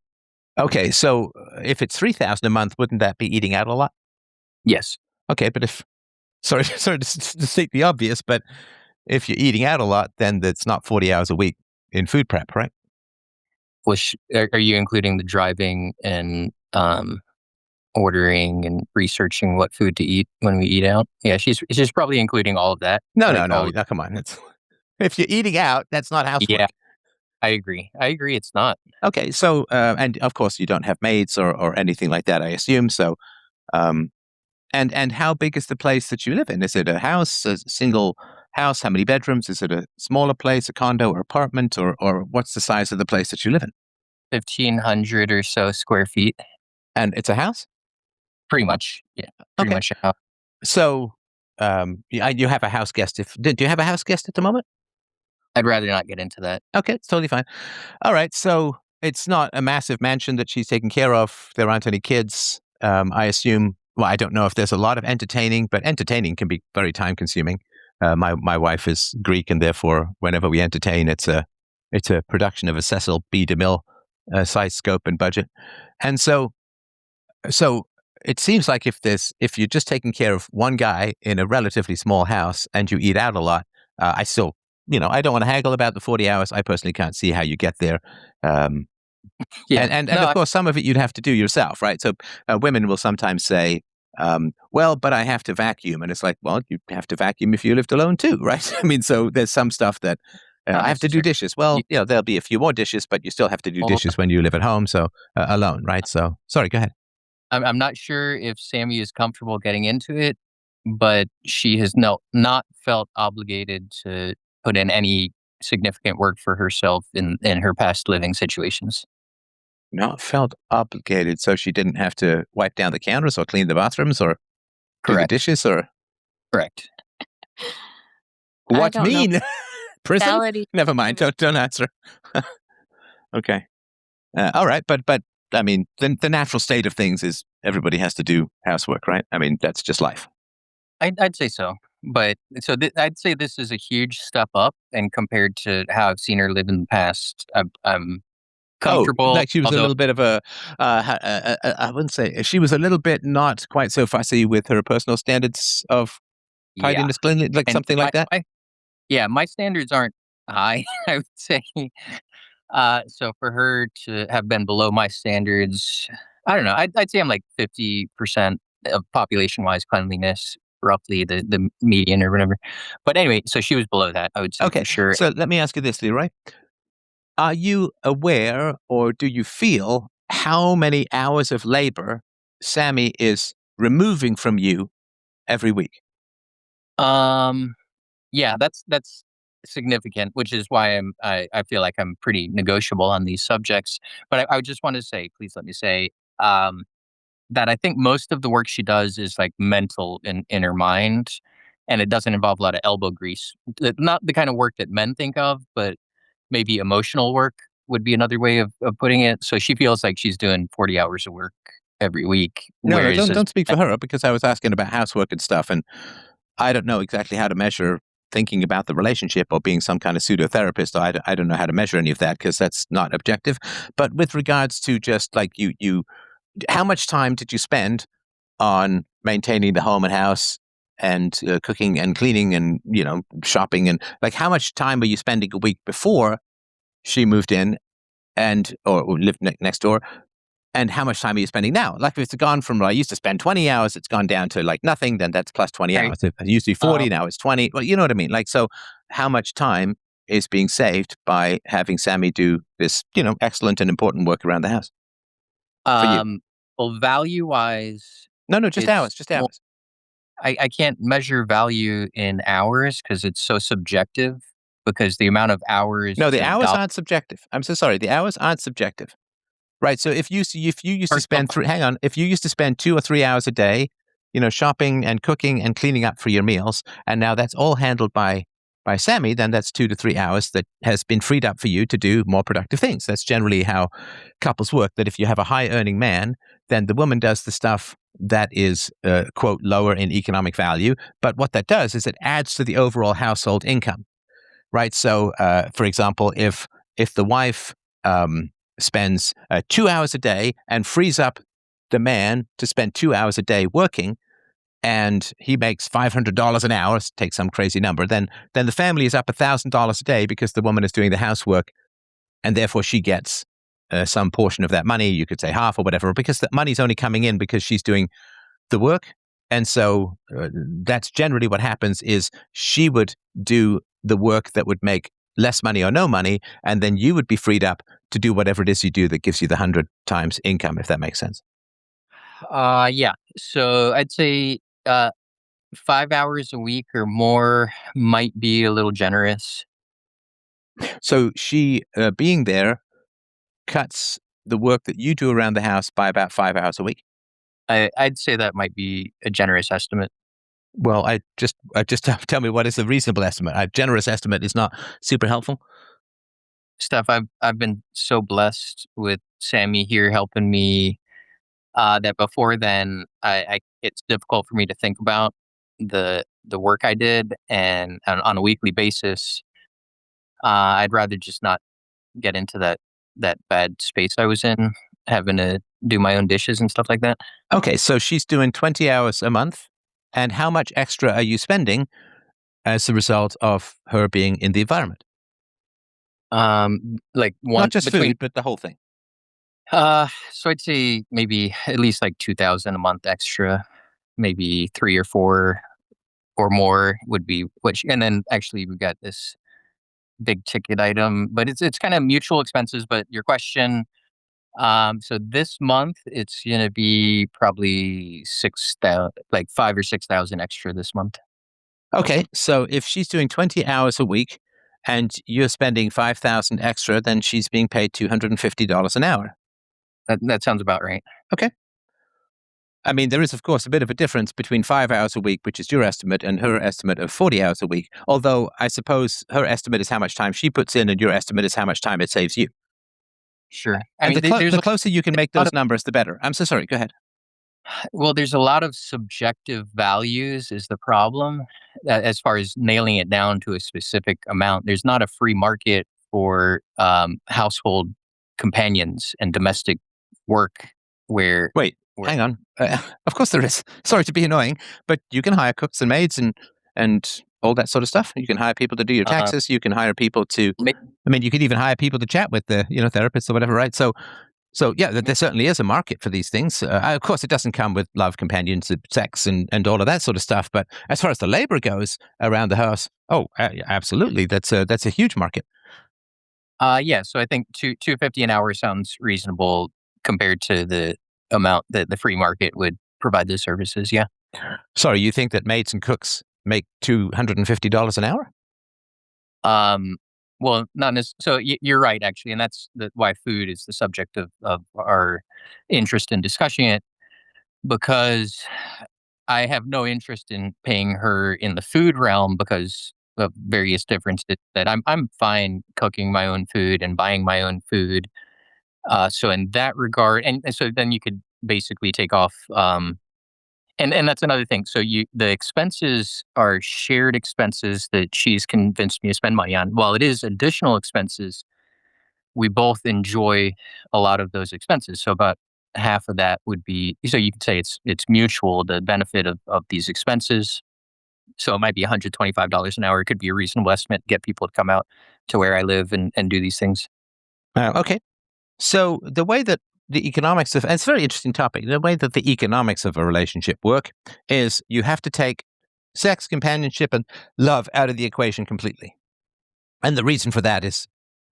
Okay, so if it's 3,000 a month, wouldn't that be eating out a lot? Yes. Okay, but if sorry to state the obvious, but if you're eating out a lot, then that's not 40 hours a week in food prep, right? Are you including the driving and ordering and researching what food to eat when we eat out? Yeah, she's probably including all of that. No, like no, come on. If you're eating out, that's not housework. Yeah, I agree. It's not. Okay, so and of course you don't have maids or anything like that, I assume. So, and how big is the place that you live in? Is it a house, a single house? How many bedrooms? Is it a smaller place, a condo or apartment, or what's the size of the place that you live in? 1,500 or so square feet. And it's a house? Pretty much. Yeah. Pretty Okay. much a house. So, you have a house guest. Do you have a house guest at the moment? I'd rather not get into that. Okay, it's totally fine. All right, so it's not a massive mansion that she's taking care of. There aren't any kids. I assume. Well, I don't know if there's a lot of entertaining, but entertaining can be very time consuming. My wife is Greek, and therefore, whenever we entertain, it's a production of a Cecil B. DeMille size, scope, and budget. And so it seems like if you're just taking care of one guy in a relatively small house and you eat out a lot, I still, I don't want to haggle about the 40 hours. I personally can't see how you get there. Yeah. And of course, some of it you'd have to do yourself, right? So women will sometimes say, well, but I have to vacuum. And it's like, well, you have to vacuum if you lived alone too, right? I mean, so there's some stuff that Not I have to do necessarily. dishes. Well, there'll be a few more dishes, but you still have to do Well, dishes when you live at home. So alone, right? So sorry, go ahead. I'm not sure if Sammy is comfortable getting into it, but she has not felt obligated to put in any significant work for herself in her past living situations. Not felt obligated, so she didn't have to wipe down the counters or clean the bathrooms or do the Correct. dishes or Correct. what don't know. mean? Prison? Validity. Never mind. Don't answer. Okay. All right, but I mean, the natural state of things is everybody has to do housework, right? I mean, that's just life. I'd say so. But so I'd say this is a huge step up, and compared to how I've seen her live in the past, I'm comfortable. Oh, like she was a although- little bit of I wouldn't say she was a little bit not quite so fussy with her personal standards of yeah. tidiness, cleanliness, like And something like that. My standards aren't high, I would say. So for her to have been below my standards, I don't know. I'd say I'm like 50% of population-wise cleanliness, roughly the median or whatever. But anyway, so she was below that, I would say Okay, for sure. so let me ask you this, Leroy. Are you aware or do you feel how many hours of labor Sammy is removing from you every week? Yeah, that's significant, which is why I feel like I'm pretty negotiable on these subjects. But I just want to say, please let me say, that I think most of the work she does is like mental in her mind, and it doesn't involve a lot of elbow grease. Not the kind of work that men think of, but maybe emotional work would be another way of putting it. So she feels like she's doing 40 hours of work every week. No, Whereas don't speak for her because I was asking about housework and stuff, and I don't know exactly how to measure thinking about the relationship or being some kind of pseudo-therapist. I don't know how to measure any of that because that's not objective. But with regards to just like you, how much time did you spend on maintaining the home and house and cooking and cleaning and shopping and like how much time were you spending a week before she moved in and or lived next door? And how much time are you spending now? Like if it's gone from I used to spend 20 hours, it's gone down to like nothing, then that's plus 20 Right. hours. If it used to be 40, now it's 20. Well, you know what I mean? Like, so how much time is being saved by having Sammy do this, excellent and important work around the house? For you? Well, value wise, No, just hours, just well, hours. I can't measure value in hours because it's so subjective. Because the amount of hours No, the to hours aren't subjective. I'm so sorry. The hours aren't subjective. Right. So if you used to spend if you used to spend 2 or 3 hours a day, shopping and cooking and cleaning up for your meals, and now that's all handled by Sammy, then that's 2 to 3 hours that has been freed up for you to do more productive things. That's generally how couples work. That if you have a high earning man, then the woman does the stuff that is quote lower in economic value. But what that does is it adds to the overall household income. Right. So, for example, if the wife spends 2 hours a day and frees up the man to spend 2 hours a day working, and he makes $500 an hour, take some crazy number, then the family is up $1,000 a day because the woman is doing the housework, and therefore she gets some portion of that money. You could say half or whatever, because the money's only coming in because she's doing the work. And so that's generally what happens is she would do the work that would make less money or no money, and then you would be freed up to do whatever it is you do that gives you the 100 times income, if that makes sense. Yeah. So I'd say 5 hours a week or more might be a little generous. So she being there cuts the work that you do around the house by about 5 hours a week. I'd say that might be a generous estimate. Well, I just tell me what is a reasonable estimate. A generous estimate is not super helpful. Steph, I've been so blessed with Sammy here helping me that before then, it's difficult for me to think about the work I did, and on a weekly basis, I'd rather just not get into that bad space I was in, having to do my own dishes and stuff like that. Okay, so she's doing 20 hours a month, and how much extra are you spending as a result of her being in the environment? Like Not just food, but the whole thing. So I'd say maybe at least like 2,000 a month extra, maybe 3 or 4 or more would be and then actually we got this big ticket item, but it's kind of mutual expenses. But your question, so this month it's gonna be probably 6,000, like 5 or 6,000 extra this month. Okay, so if she's doing 20 hours a week and you're spending 5,000 extra, then she's being paid $250 an hour. That sounds about right. Okay. I mean, there is, of course, a bit of a difference between 5 hours a week, which is your estimate, and her estimate of 40 hours a week. Although I suppose her estimate is how much time she puts in, and your estimate is how much time it saves you. Sure. And there's the closer you can make a lot those numbers, the better. I'm so sorry. Go ahead. well, there's a lot of subjective values is the problem. As far as nailing it down to a specific amount, there's not a free market for household companions and domestic work where Wait, hang on. Of course there is. Sorry to be annoying, but you can hire cooks and maids and all that sort of stuff. You can hire people to do your taxes. You can hire people to. I mean, you could even hire people to chat with the therapists or whatever, right? So yeah, there certainly is a market for these things. Of course, it doesn't come with love, companions, sex, and all of that sort of stuff. But as far as the labor goes around the house, absolutely, that's a huge market. Yeah, so I think 250 an hour sounds reasonable compared to the amount that the free market would provide the services. Yeah. Sorry, you think that maids and cooks make $250 an hour? Well, not necessarily. So you're right, actually, and that's why food is the subject of our interest in discussing it, because I have no interest in paying her in the food realm because of various differences that I'm fine cooking my own food and buying my own food. So in that regard, and so then you could basically take off. And that's another thing. So the expenses are shared expenses that she's convinced me to spend money on. While it is additional expenses, we both enjoy a lot of those expenses. So about half of that would be, so you could say it's mutual, the benefit of these expenses. So it might be $125 an hour. It could be a reasonable estimate to get people to come out to where I live and do these things. Okay. So the way that the economics of, and it's a very interesting topic, the way that the economics of a relationship work is you have to take sex, companionship, and love out of the equation completely. And the reason for that is,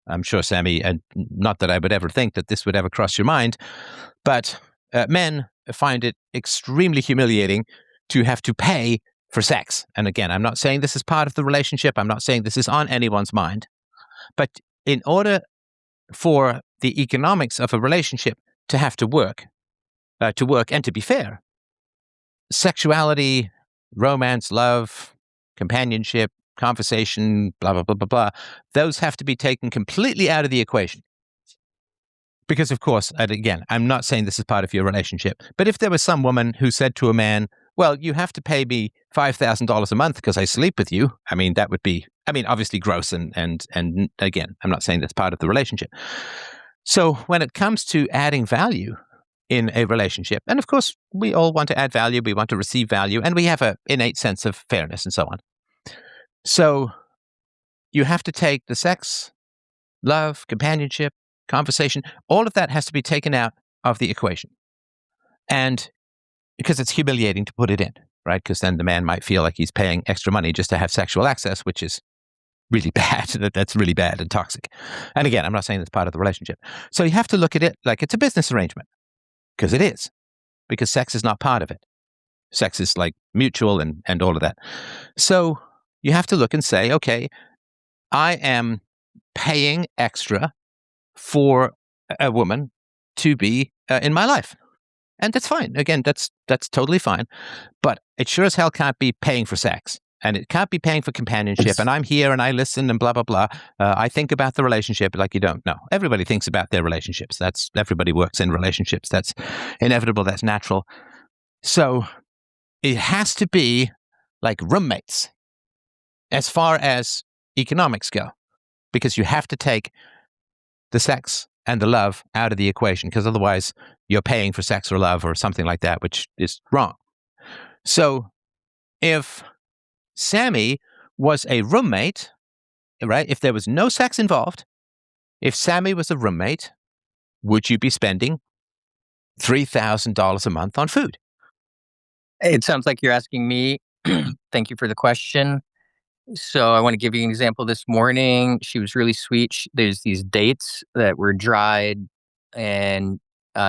I'm sure, Sammy, and not that I would ever think that this would ever cross your mind, but men find it extremely humiliating to have to pay for sex. And again, I'm not saying this is part of the relationship. I'm not saying this is on anyone's mind. But in order for the economics of a relationship to have to work and to be fair, sexuality, romance, love, companionship, conversation, blah, blah, blah, blah, blah, those have to be taken completely out of the equation. Because, of course, and again, I'm not saying this is part of your relationship, but if there was some woman who said to a man, well, you have to pay me $5,000 a month because I sleep with you, I mean, that would be, obviously gross. And again, I'm not saying that's part of the relationship. So when it comes to adding value in a relationship, and of course, we all want to add value, we want to receive value, and we have an innate sense of fairness and so on. So you have to take the sex, love, companionship, conversation, all of that has to be taken out of the equation. And because it's humiliating to put it in, right? Because then the man might feel like he's paying extra money just to have sexual access, which is really bad. That's really bad and toxic. And again, I'm not saying that's part of the relationship. So you have to look at it like it's a business arrangement, because it is, because sex is not part of it. Sex is like mutual and all of that. So you have to look and say, okay, I am paying extra for a woman to be in my life. And that's fine. Again, that's totally fine. But it sure as hell can't be paying for sex. And it can't be paying for companionship. And I'm here and I listen and blah, blah, blah. I think about the relationship like you don't know. Everybody thinks about their relationships. Everybody works in relationships. That's inevitable. That's natural. So it has to be like roommates as far as economics go, because you have to take the sex and the love out of the equation, because otherwise you're paying for sex or love or something like that, which is wrong. So if Sammy was a roommate, right, if there was no sex involved, if Sammy was a roommate, would you be spending $3,000 a month on food? It sounds like you're asking me. Thank you for the question. So I want to give you an example. This morning, she was really sweet. There's these dates that were dried, and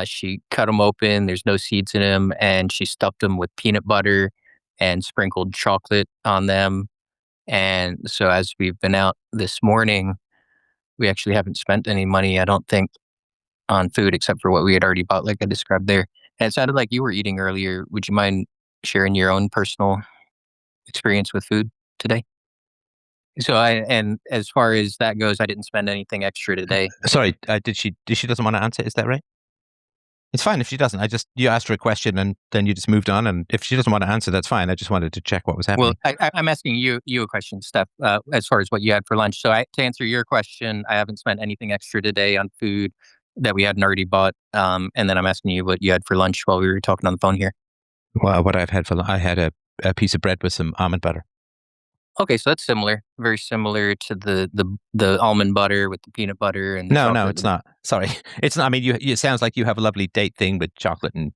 she cut them open. There's no seeds in them, and she stuffed them with peanut butter and sprinkled chocolate on them. And so as we've been out this morning, we actually haven't spent any money, I don't think, on food except for what we had already bought, like I described there. And it sounded like you were eating earlier. Would you mind sharing your own personal experience with food today? So and as far as that goes, I didn't spend anything extra today. Sorry, she doesn't want to answer? Is that right? It's fine if she doesn't. You asked her a question and then you just moved on. And if she doesn't want to answer, that's fine. I just wanted to check what was happening. Well, I'm asking you a question, Steph, as far as what you had for lunch. So to answer your question, I haven't spent anything extra today on food that we hadn't already bought. And then I'm asking you what you had for lunch while we were talking on the phone here. Well, what I've had I had a piece of bread with some almond butter. Okay, so that's similar, very similar to the almond butter with the peanut butter and no, it's not. Sorry, it's not. I mean, it sounds like you have a lovely date thing with chocolate, and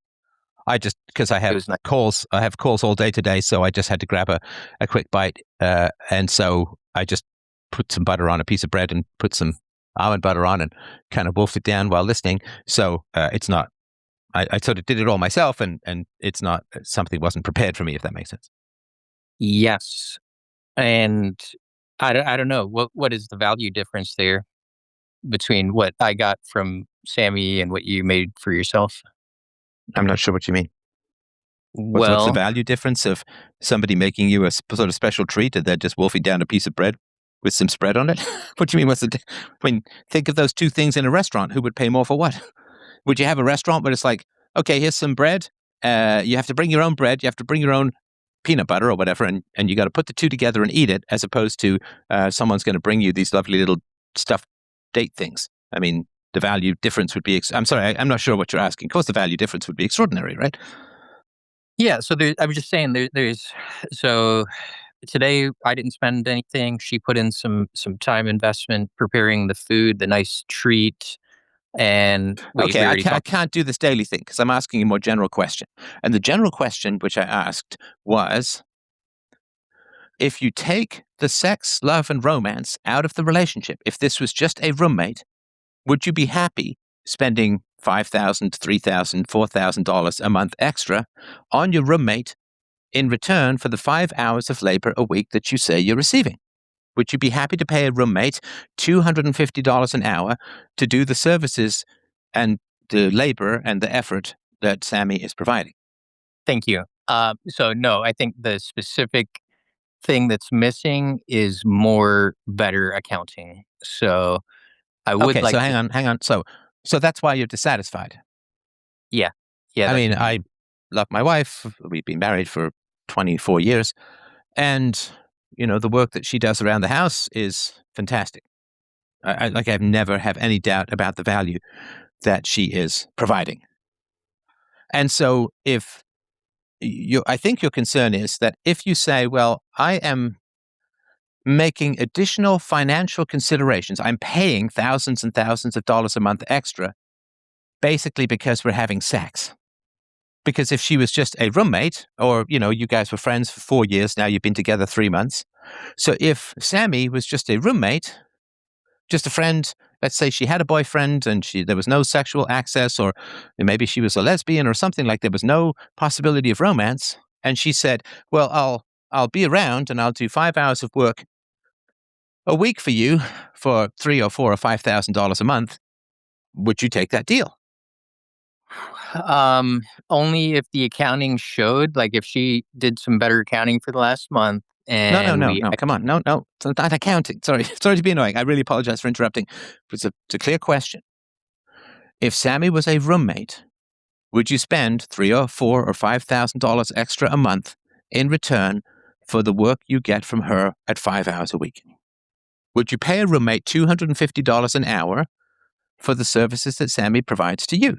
I just because I have calls, I have calls all day today, so I just had to grab a quick bite, and so I just put some butter on a piece of bread and put some almond butter on and kind of wolfed it down while listening. So it's not. I sort of did it all myself, and it's not something wasn't prepared for me, if that makes sense. Yes. And I don't know, what is the value difference there between what I got from Sammy and what you made for yourself? I'm not sure what you mean. What's the Well, value difference of somebody making you a sort of special treat and then just wolfing down a piece of bread with some spread on it? What do you mean? I mean, think of those two things in a restaurant. Who would pay more for what? Would you have a restaurant where it's like, okay, here's some bread. You have to bring your own bread. You have to bring your own peanut butter or whatever, and you got to put the two together and eat it, as opposed to someone's going to bring you these lovely little stuffed date things. I mean, the value difference would be. I'm sorry, I'm not sure what you're asking. Of course, the value difference would be extraordinary, right? yeah. So I was just saying, so today I didn't spend anything. She put in some time investment preparing the food, the nice treat. And okay, I can't do this daily thing because I'm asking a more general question. And the general question which I asked was, if you take the sex, love, and romance out of the relationship, if this was just a roommate, would you be happy spending $5,000, $3,000, $4,000 a month extra on your roommate in return for the 5 hours of labor a week that you say you're receiving? Would you be happy to pay a roommate $250 an hour to do the services and the labor and the effort that Sammy is providing? Thank you. So no, I think the specific thing that's missing is better accounting. So I would okay, like. So hang on. So that's why you're dissatisfied. Yeah. I mean, I love my wife. We've been married for 24 years, and the work that she does around the house is fantastic. I've never have any doubt about the value that she is providing. And so I think your concern is that if you say, well, I am making additional financial considerations, I'm paying thousands and thousands of dollars a month extra, basically because we're having sex. Because if she was just a roommate, or, you guys were friends for 4 years, now you've been together 3 months. So if Sammy was just a roommate, just a friend, let's say she had a boyfriend and there was no sexual access, or maybe she was a lesbian or something, like there was no possibility of romance, and she said, well, I'll be around and I'll do 5 hours of work a week for you for $3,000 or $4,000 or $5,000 a month. would you take that deal? Only if the accounting showed, like if she did some better accounting for the last month and No. Come on. No. It's not accounting. Sorry to be annoying. I really apologize for interrupting. It's a clear question. If Sammy was a roommate, would you spend $3,000 or $4,000 or $5,000 extra a month in return for the work you get from her at 5 hours a week? Would you pay a roommate $250 an hour for the services that Sammy provides to you?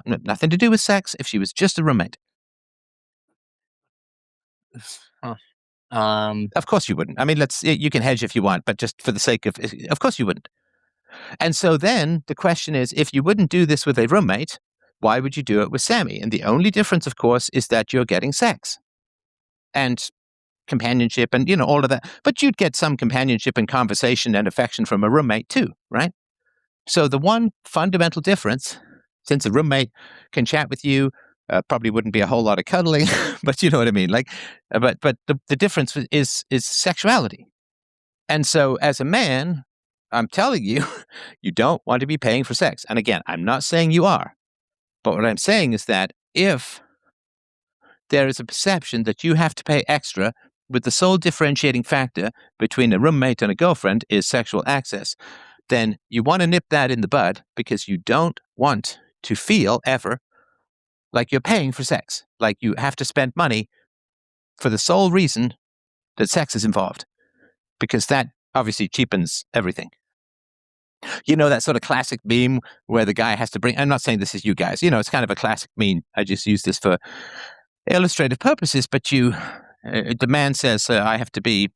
Nothing to do with sex, if she was just a roommate. Of course you wouldn't. I mean, you can hedge if you want, but just for the sake of course you wouldn't. And so then the question is, if you wouldn't do this with a roommate, why would you do it with Sammy? And the only difference, of course, is that you're getting sex and companionship and, all of that. But you'd get some companionship and conversation and affection from a roommate too, right? So the one fundamental difference, since a roommate can chat with you, probably wouldn't be a whole lot of cuddling, but you know what I mean. But the difference is sexuality. And so as a man, I'm telling you, you don't want to be paying for sex. And again, I'm not saying you are, but what I'm saying is that if there is a perception that you have to pay extra with the sole differentiating factor between a roommate and a girlfriend is sexual access, then you want to nip that in the bud because you don't want to feel ever like you're paying for sex, like you have to spend money for the sole reason that sex is involved, because that obviously cheapens everything. That sort of classic meme where the guy has to bring, I'm not saying this is you guys, it's kind of a classic meme. I just use this for illustrative purposes, but the man says, I have to be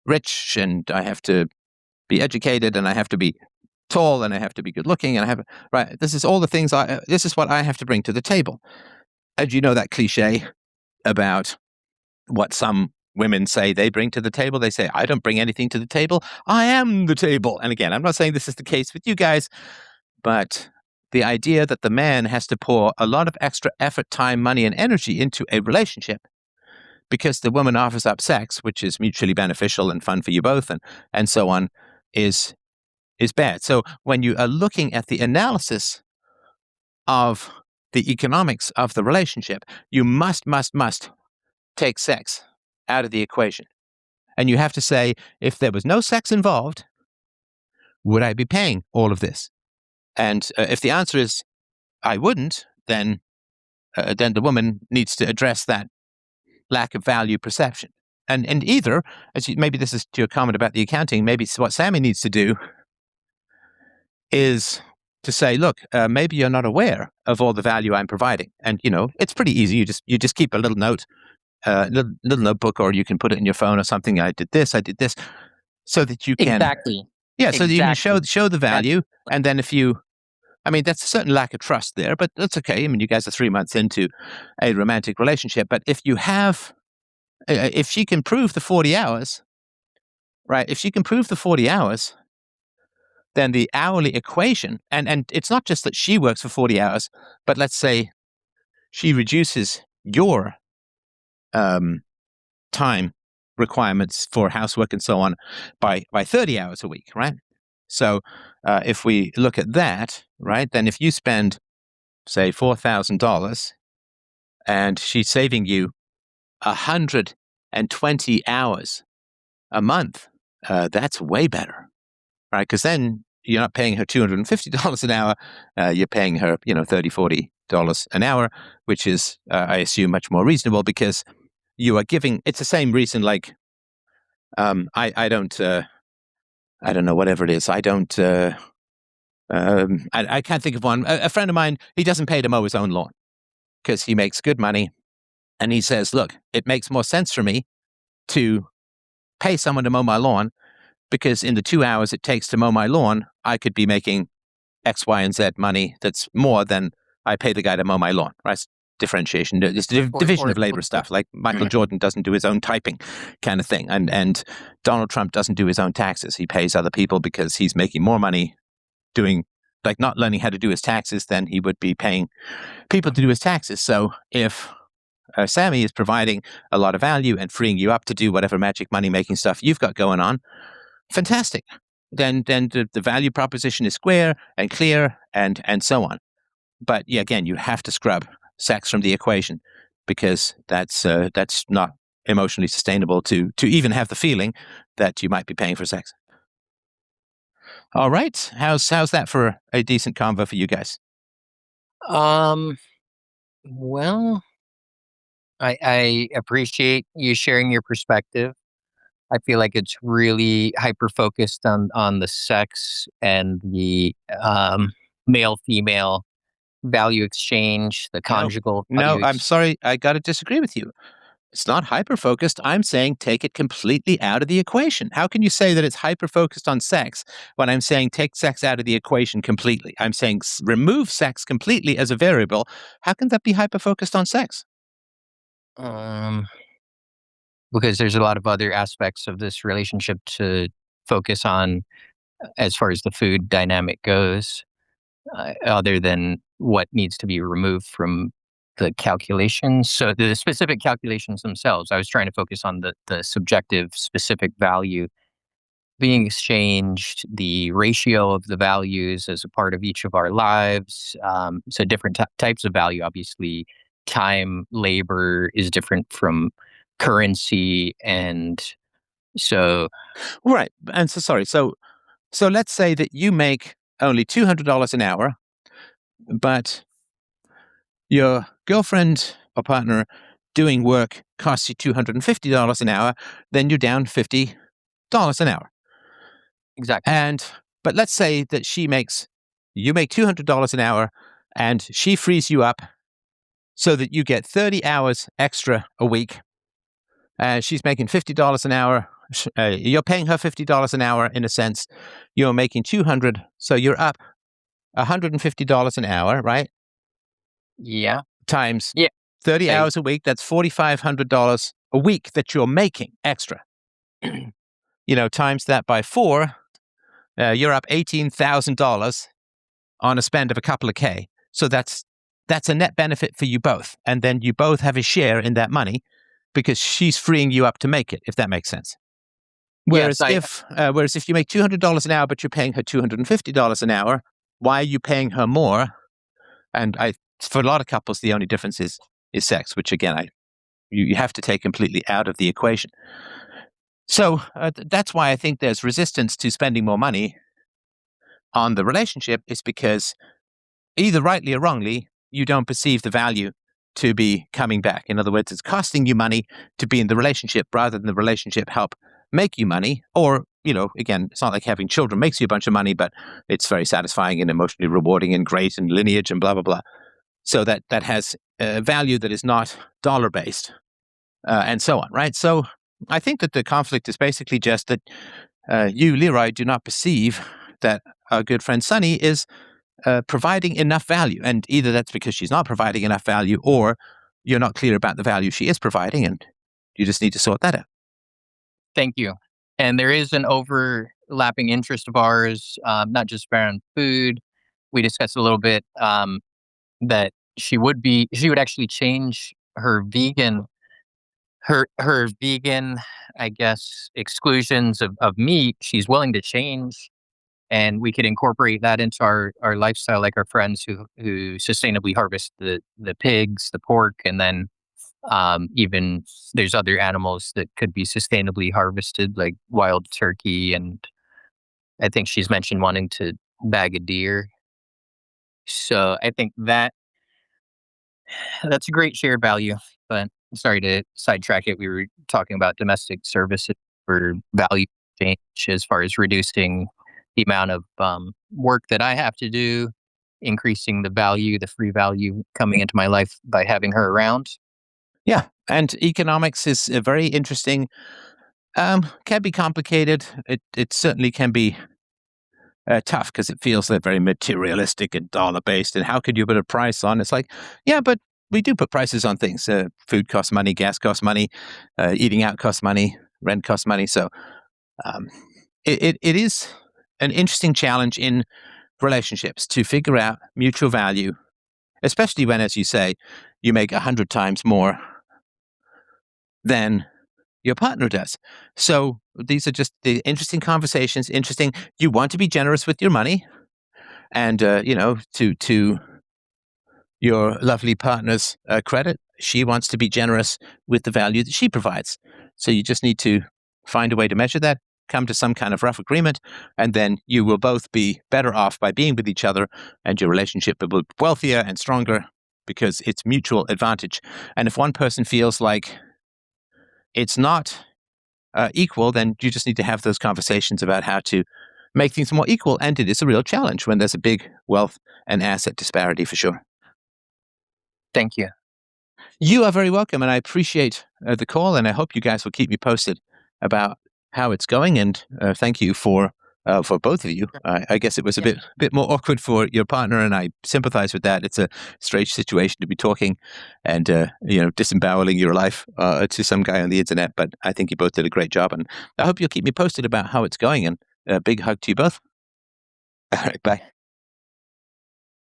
rich and I have to be educated and I have to be tall and I have to be good looking and right. This is all the things this is what I have to bring to the table. And that cliche about what some women say they bring to the table. They say, I don't bring anything to the table. I am the table. And again, I'm not saying this is the case with you guys, but the idea that the man has to pour a lot of extra effort, time, money, and energy into a relationship because the woman offers up sex, which is mutually beneficial and fun for you both and so on, is bad. So when you are looking at the analysis of the economics of the relationship, you must take sex out of the equation. And you have to say, if there was no sex involved, would I be paying all of this? And if the answer is I wouldn't, then the woman needs to address that lack of value perception. And either, maybe this is to your comment about the accounting, maybe what Sammy needs to do is to say, look, maybe you're not aware of all the value I'm providing. And, it's pretty easy. You just keep a little note, little notebook, or you can put it in your phone or something. I did this, so that you can. Exactly. Yeah, so that you can show the value. And then that's a certain lack of trust there, but that's okay. You guys are 3 months into a romantic relationship. But if she can prove the 40 hours, right? If she can prove the 40 hours, then the hourly equation, and it's not just that she works for 40 hours, but let's say she reduces your time requirements for housework and so on by 30 hours a week, right? So if we look at that, right, then if you spend, say, $4,000 and she's saving you 120 hours a month, that's way better, right? Because then you're not paying her $250 an hour. You're paying her, $30, $40 an hour, which is, I assume, much more reasonable because you are giving. It's the same reason. Like, I don't know, whatever it is. I don't. I can't think of one. A friend of mine, he doesn't pay to mow his own lawn because he makes good money, and he says, "Look, it makes more sense for me to pay someone to mow my lawn." Because in the 2 hours it takes to mow my lawn, I could be making X, Y, and Z money that's more than I pay the guy to mow my lawn, right? It's differentiation, it's division of labor stuff. Like Michael Jordan doesn't do his own typing kind of thing. And Donald Trump doesn't do his own taxes. He pays other people because he's making more money doing, like, not learning how to do his taxes than he would be paying people to do his taxes. So if Sammy is providing a lot of value and freeing you up to do whatever magic money-making stuff you've got going on, fantastic. Then the value proposition is square and clear, and so on. But yeah, again, you have to scrub sex from the equation because that's not emotionally sustainable to even have the feeling that you might be paying for sex. All right, how's that for a decent convo for you guys? Well, I appreciate you sharing your perspective. I feel like it's really hyper focused on the sex and the male female value exchange, the conjugal No, value. I'm sorry, I got to disagree with you. It's not hyper focused. I'm saying take it completely out of the equation. How can you say that it's hyper focused on sex when I'm saying take sex out of the equation completely? I'm saying remove sex completely as a variable. How can that be hyper focused on sex? Because there's a lot of other aspects of this relationship to focus on as far as the food dynamic goes, other than what needs to be removed from the calculations. So the specific calculations themselves, I was trying to focus on the subjective specific value being exchanged, the ratio of the values as a part of each of our lives. So different types of value, obviously, time, labor is different from currency, and so Right. And so sorry. So let's say that you make only $200 an hour, but your girlfriend or partner doing work costs you $250 an hour, then you're down $50 an hour. exactly. But let's say that you make $200 an hour and she frees you up so that you get 30 hours extra a week. She's making $50 an hour. You're paying her $50 an hour in a sense. You're making $200, so you're up $150 an hour, right? Yeah. Times Yeah. 30 Okay. hours a week. That's $4,500 a week that you're making extra. Times that by 4, you're up $18,000 on a spend of a couple of K. So that's a net benefit for you both. And then you both have a share in that money because she's freeing you up to make it, if that makes sense. Whereas if you make $200 an hour, but you're paying her $250 an hour, why are you paying her more? And for a lot of couples, the only difference is sex, which again, you have to take completely out of the equation. So that's why I think there's resistance to spending more money on the relationship, is because either rightly or wrongly, you don't perceive the value to be coming back. In other words, it's costing you money to be in the relationship rather than the relationship help make you money. Or, again, it's not like having children makes you a bunch of money, but it's very satisfying and emotionally rewarding and great and lineage and blah, blah, blah. So that has a value that is not dollar-based and so on, right? So I think that the conflict is basically just that you, Leroy, do not perceive that our good friend Sunny is providing enough value. And either that's because she's not providing enough value, or you're not clear about the value she is providing, and you just need to sort that out. Thank you. And there is an overlapping interest of ours, not just around food. We discussed a little bit that she would actually change her vegan, I guess, exclusions of meat. She's willing to change, and we could incorporate that into our lifestyle, like our friends who sustainably harvest the pigs, the pork, and then even there's other animals that could be sustainably harvested, like wild turkey, and I think she's mentioned wanting to bag a deer. So I think that's a great shared value. But sorry to sidetrack it. We were talking about domestic services for value change as far as reducing the amount of work that I have to do, increasing the value, the free value coming into my life by having her around. Yeah, and economics is very interesting. Can be complicated. It certainly can be tough because it feels like very materialistic and dollar based. And how could you put a price on? It's like, yeah, but we do put prices on things. Food costs money, gas costs money, eating out costs money, rent costs money. So it is an interesting challenge in relationships to figure out mutual value, especially when, as you say, you make 100 times more than your partner does. So these are just the interesting conversations. You want to be generous with your money, And to your lovely partner's credit, she wants to be generous with the value that she provides. So you just need to find a way to measure that, come to some kind of rough agreement, and then you will both be better off by being with each other, and your relationship will be wealthier and stronger because it's mutual advantage. And if one person feels like it's not equal, then you just need to have those conversations about how to make things more equal. And it is a real challenge when there's a big wealth and asset disparity, for sure. Thank you. You are very welcome, and I appreciate the call, and I hope you guys will keep me posted about how it's going. And thank you for both of you. I guess it was a bit more awkward for your partner, and I sympathize with that. It's a strange situation to be talking and disemboweling your life to some guy on the internet. But I think you both did a great job, and I hope you'll keep me posted about how it's going. And a big hug to you both. All right, bye.